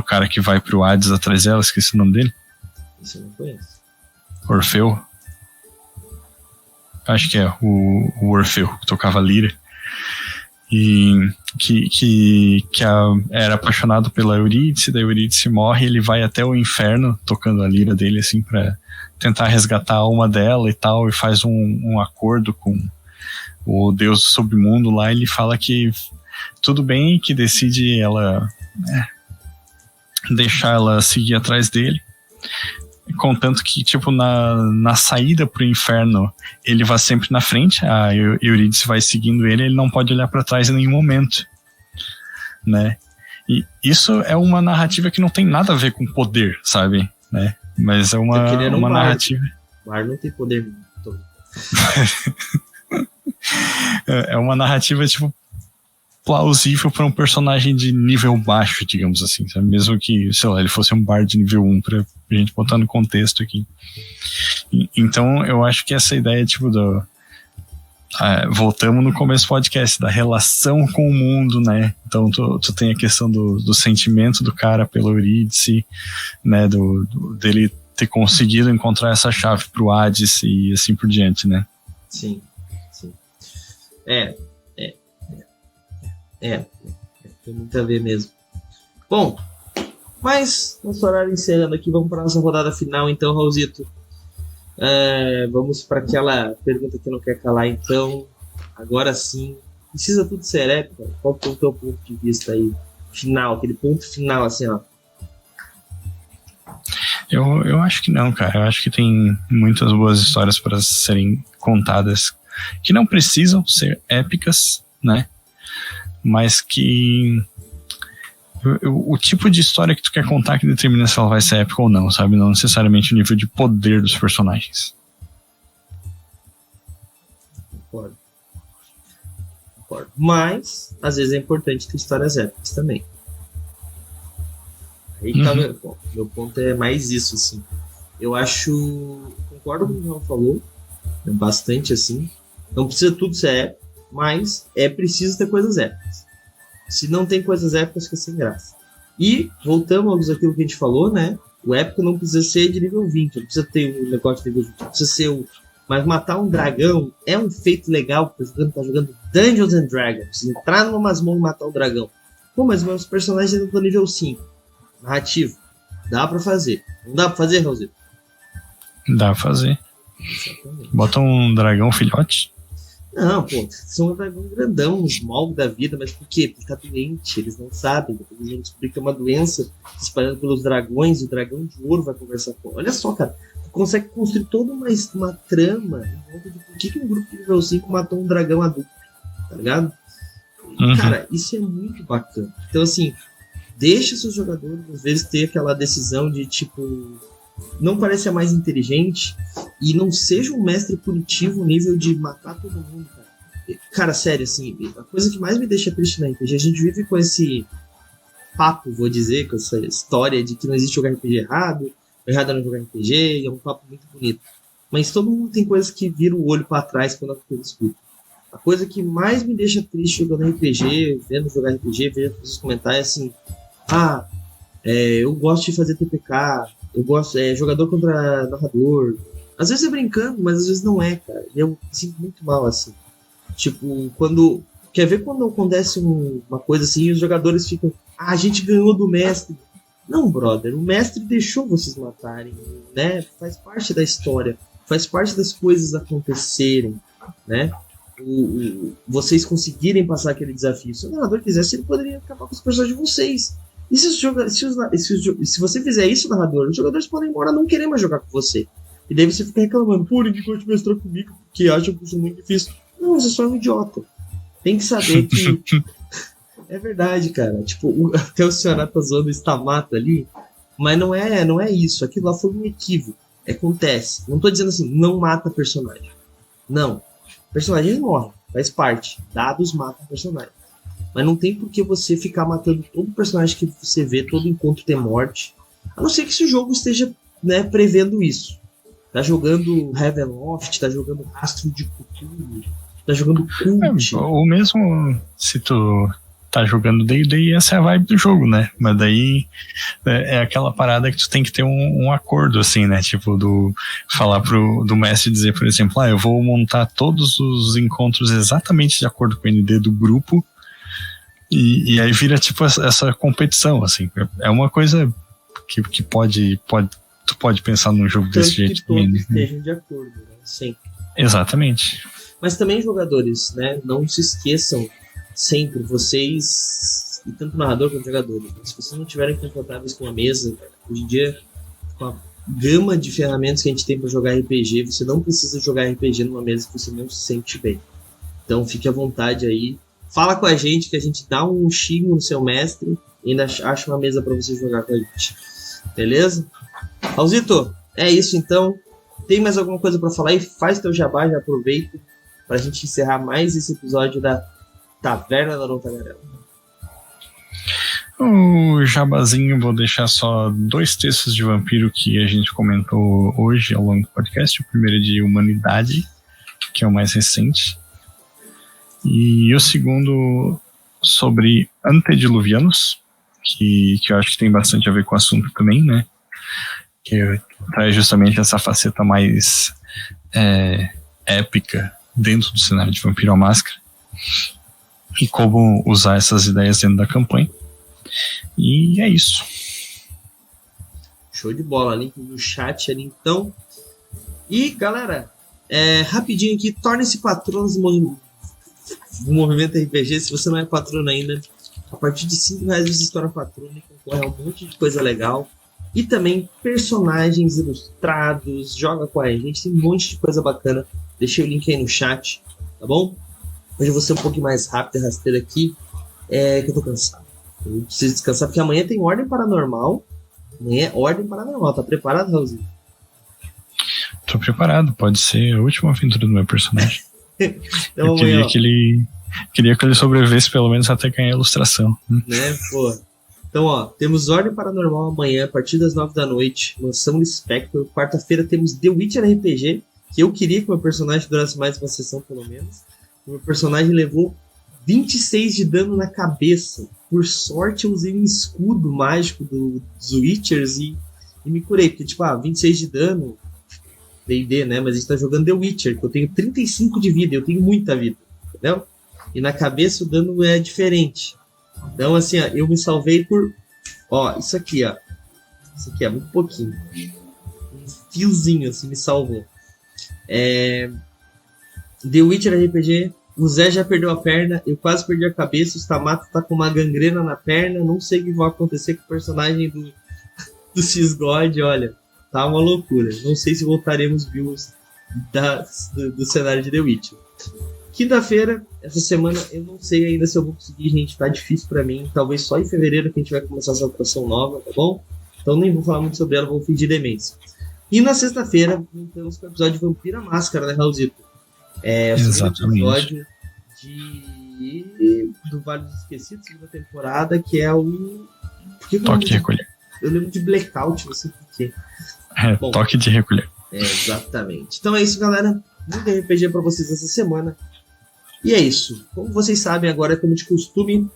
[SPEAKER 3] cara que vai pro Hades atrás dela, esqueci o nome dele.
[SPEAKER 2] Isso eu não conheço.
[SPEAKER 3] Orfeu. Acho que é o Orfeu, que tocava lira. e era apaixonado pela Eurídice, da Eurídice morre, ele vai até o inferno tocando a lira dele assim pra tentar resgatar a alma dela e tal, e faz um acordo com o deus do submundo lá. Ele fala que tudo bem, que decide ela deixar ela seguir atrás dele, contanto que tipo na saída pro inferno ele vai sempre na frente, a Eurídice vai seguindo ele não pode olhar para trás em nenhum momento, né? E isso é uma narrativa que não tem nada a ver com poder, sabe, né? Mas é uma narrativa.
[SPEAKER 2] O Bar não tem poder.
[SPEAKER 3] É uma narrativa tipo plausível para um personagem de nível baixo, digamos assim, sabe? Mesmo que, sei lá, ele fosse um bard de nível 1, pra gente botar no contexto aqui. Então, eu acho que essa ideia, tipo, voltamos no começo do podcast, da relação com o mundo, né? Então, tu tem a questão do sentimento do cara pela Eurídice, né? Dele ter conseguido encontrar essa chave pro Hades e assim por diante, né?
[SPEAKER 2] Sim. Tem muito a ver mesmo. Bom, mas nosso horário encerrando aqui, vamos para nossa rodada final então, Raulzito. Vamos para aquela pergunta que não quer calar então. Agora sim, precisa tudo ser épico? Qual que é o teu ponto de vista aí final, aquele ponto final assim, ó?
[SPEAKER 3] Eu acho que não, cara. Eu acho que tem muitas boas histórias para serem contadas que não precisam ser épicas, né? Mas que o tipo de história que tu quer contar que determina se ela vai ser épica ou não, sabe? Não necessariamente o nível de poder dos personagens.
[SPEAKER 2] Concordo. Mas, às vezes é importante ter histórias épicas também. Aí tá meu ponto é mais isso, assim. Eu acho... Concordo com o que o João falou. Bastante, assim. Não precisa tudo ser épico, mas é preciso ter coisas épicas. Se não tem coisas épicas, fica sem graça. E, voltamos àquilo que a gente falou, né? O épico não precisa ser de nível 20, não precisa ter um negócio de nível 20, não precisa ser Mas matar um dragão é um feito legal, porque tá jogando Dungeons and Dragons. Entrar numa masmorra e matar o dragão. Pô, mas meus personagens ainda estão nível 5. Narrativo. Dá pra fazer. Não dá pra fazer, Raulzito?
[SPEAKER 3] Dá pra fazer.
[SPEAKER 2] Exatamente.
[SPEAKER 3] Bota um dragão filhote.
[SPEAKER 2] Não, pô, são um dragão grandão, um smog da vida, mas por quê? Porque tá doente, eles não sabem. Depois a gente explica que é uma doença espalhada pelos dragões, e o dragão de ouro vai conversar com. Olha só, cara, tu consegue construir toda uma trama em volta de por que um grupo de nível 5 matou um dragão adulto, tá ligado?
[SPEAKER 3] Uhum.
[SPEAKER 2] Cara, isso é muito bacana. Então, assim, deixa seus jogadores, às vezes, ter aquela decisão de, tipo, não pareça a mais inteligente e não seja um mestre punitivo nível de matar todo mundo, cara. Cara, sério, assim, a coisa que mais me deixa triste na RPG, a gente vive com esse papo, vou dizer, com essa história de que não existe jogar RPG errado, o errado é não jogar RPG, e é um papo muito bonito. Mas todo mundo tem coisas que viram o olho pra trás quando a coisa escuta. A coisa que mais me deixa triste jogando RPG, vendo jogar RPG, vendo os comentários, assim, eu gosto de fazer TPK, eu gosto, jogador contra narrador. Às vezes é brincando, mas às vezes não é, cara. E eu sinto muito mal, assim. Tipo, quando... Quer ver quando acontece uma coisa assim e os jogadores ficam... a gente ganhou do mestre. Não, brother. O mestre deixou vocês matarem, né? Faz parte da história. Faz parte das coisas acontecerem, né? Vocês conseguirem passar aquele desafio. Se o narrador quisesse, ele poderia acabar com os personagens de vocês. E se você fizer isso, narrador, os jogadores podem ir embora não querer mais jogar com você. E daí você fica reclamando, pô, ninguém gosta de mestrar comigo porque acha que isso é muito difícil. Não, você só é um idiota. Tem que saber que... É verdade, cara. Tipo, até o senhor tá zoando o Stamato ali, mas não é isso. Aquilo lá foi um equívoco. Acontece. Não tô dizendo assim, não mata personagem. Não. Personagens morrem, faz parte. Dados matam personagem. Mas não tem por que você ficar matando todo personagem que você vê, todo encontro ter morte. A não ser que esse jogo esteja, né, prevendo isso. Tá jogando Ravenloft, tá jogando Rastro de Cthulhu, tá jogando Cult.
[SPEAKER 3] Ou mesmo se tu tá jogando D&D, essa é a vibe do jogo, né? Mas daí é aquela parada que tu tem que ter um acordo, assim, né? Tipo, falar do mestre dizer, por exemplo, eu vou montar todos os encontros exatamente de acordo com o ND do grupo, E aí vira tipo essa competição, assim. É uma coisa que tu pode pensar num jogo desse jeito.
[SPEAKER 2] Que todos estejam de acordo, né? Sim.
[SPEAKER 3] Exatamente.
[SPEAKER 2] Mas também, jogadores, né? Não se esqueçam sempre, vocês, e tanto narrador quanto jogadores, se vocês não estiverem confortáveis com a mesa, hoje em dia, com a gama de ferramentas que a gente tem para jogar RPG, você não precisa jogar RPG numa mesa que você não se sente bem. Então fique à vontade aí, fala com a gente que a gente dá um xingo no seu mestre e ainda acha uma mesa para você jogar com a gente. Beleza? Raulzito, é isso então. Tem mais alguma coisa para falar aí? Faz teu jabá, já aproveita para a gente encerrar mais esse episódio da Taverna da Não Tagarela.
[SPEAKER 3] O jabazinho, vou deixar só 2 textos de vampiro que a gente comentou hoje ao longo do podcast. O primeiro é de Humanidade, que é o mais recente. E o segundo sobre Antediluvianos, que eu acho que tem bastante a ver com o assunto também, né? Que traz justamente essa faceta mais épica dentro do cenário de Vampiro à Máscara. E como usar essas ideias dentro da campanha. E é isso.
[SPEAKER 2] Show de bola, link no chat ali então. E galera, rapidinho aqui, torne-se patrono do Movimento RPG. Se você não é patrono ainda, a partir de R$5 você se torna patrono e concorre a um monte de coisa legal. E também personagens ilustrados, joga com a gente, tem um monte de coisa bacana. Deixei o link aí no chat, tá bom? Hoje eu vou ser um pouquinho mais rápido e rasteiro aqui, que eu tô cansado. Eu preciso descansar, porque amanhã tem Ordem Paranormal. Amanhã é Ordem Paranormal. Tá preparado, Raulzinho?
[SPEAKER 3] Tô preparado, pode ser a última aventura do meu personagem.
[SPEAKER 2] Então,
[SPEAKER 3] eu
[SPEAKER 2] amanhã,
[SPEAKER 3] queria que ele sobrevivesse pelo menos até ganhar a ilustração.
[SPEAKER 2] Né, pô. Então, ó, temos Ordem Paranormal amanhã, a partir das 9 da noite. Mansão do Spectre. Quarta-feira temos The Witcher RPG, que eu queria que o meu personagem durasse mais uma sessão, pelo menos. O meu personagem levou 26 de dano na cabeça. Por sorte, eu usei um escudo mágico dos Witchers e me curei. Porque, tipo, 26 de dano, D&D, né? Mas a gente tá jogando The Witcher, que eu tenho 35 de vida, eu tenho muita vida, entendeu? E na cabeça o dano é diferente. Então, assim, ó, eu me salvei por... Ó, isso aqui, ó. Isso aqui é muito pouquinho. Um fiozinho, assim, me salvou. The Witcher RPG... O Zé já perdeu a perna, eu quase perdi a cabeça, o Stamato tá com uma gangrena na perna, não sei o que vai acontecer com o personagem do X-God, olha, tá uma loucura. Não sei se voltaremos views do cenário de The Witcher. Quinta-feira, essa semana, eu não sei ainda se eu vou conseguir, gente, tá difícil pra mim, talvez só em fevereiro que a gente vai começar essa atuação nova, tá bom? Então nem vou falar muito sobre ela, vou fingir demência. E na sexta-feira, voltamos com o episódio de Vampiro à Máscara, né, Raulzito? O segundo episódio do Vale dos Esquecidos, segunda temporada, que é o...
[SPEAKER 3] Toque de recolher.
[SPEAKER 2] Eu lembro de Blackout, não sei por quê. Bom,
[SPEAKER 3] toque de recolher.
[SPEAKER 2] Exatamente. Então é isso, galera. Muito RPG pra vocês essa semana. E é isso. Como vocês sabem, agora, como de costume,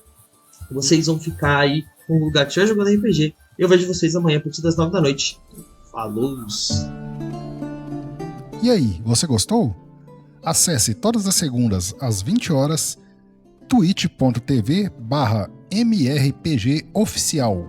[SPEAKER 2] vocês vão ficar aí com o Gatinho jogando RPG. Eu vejo vocês amanhã a partir das 9 da noite. Falou!
[SPEAKER 4] E aí, você gostou? Acesse todas as segundas às 20 horas twitch.tv/mrpgoficial.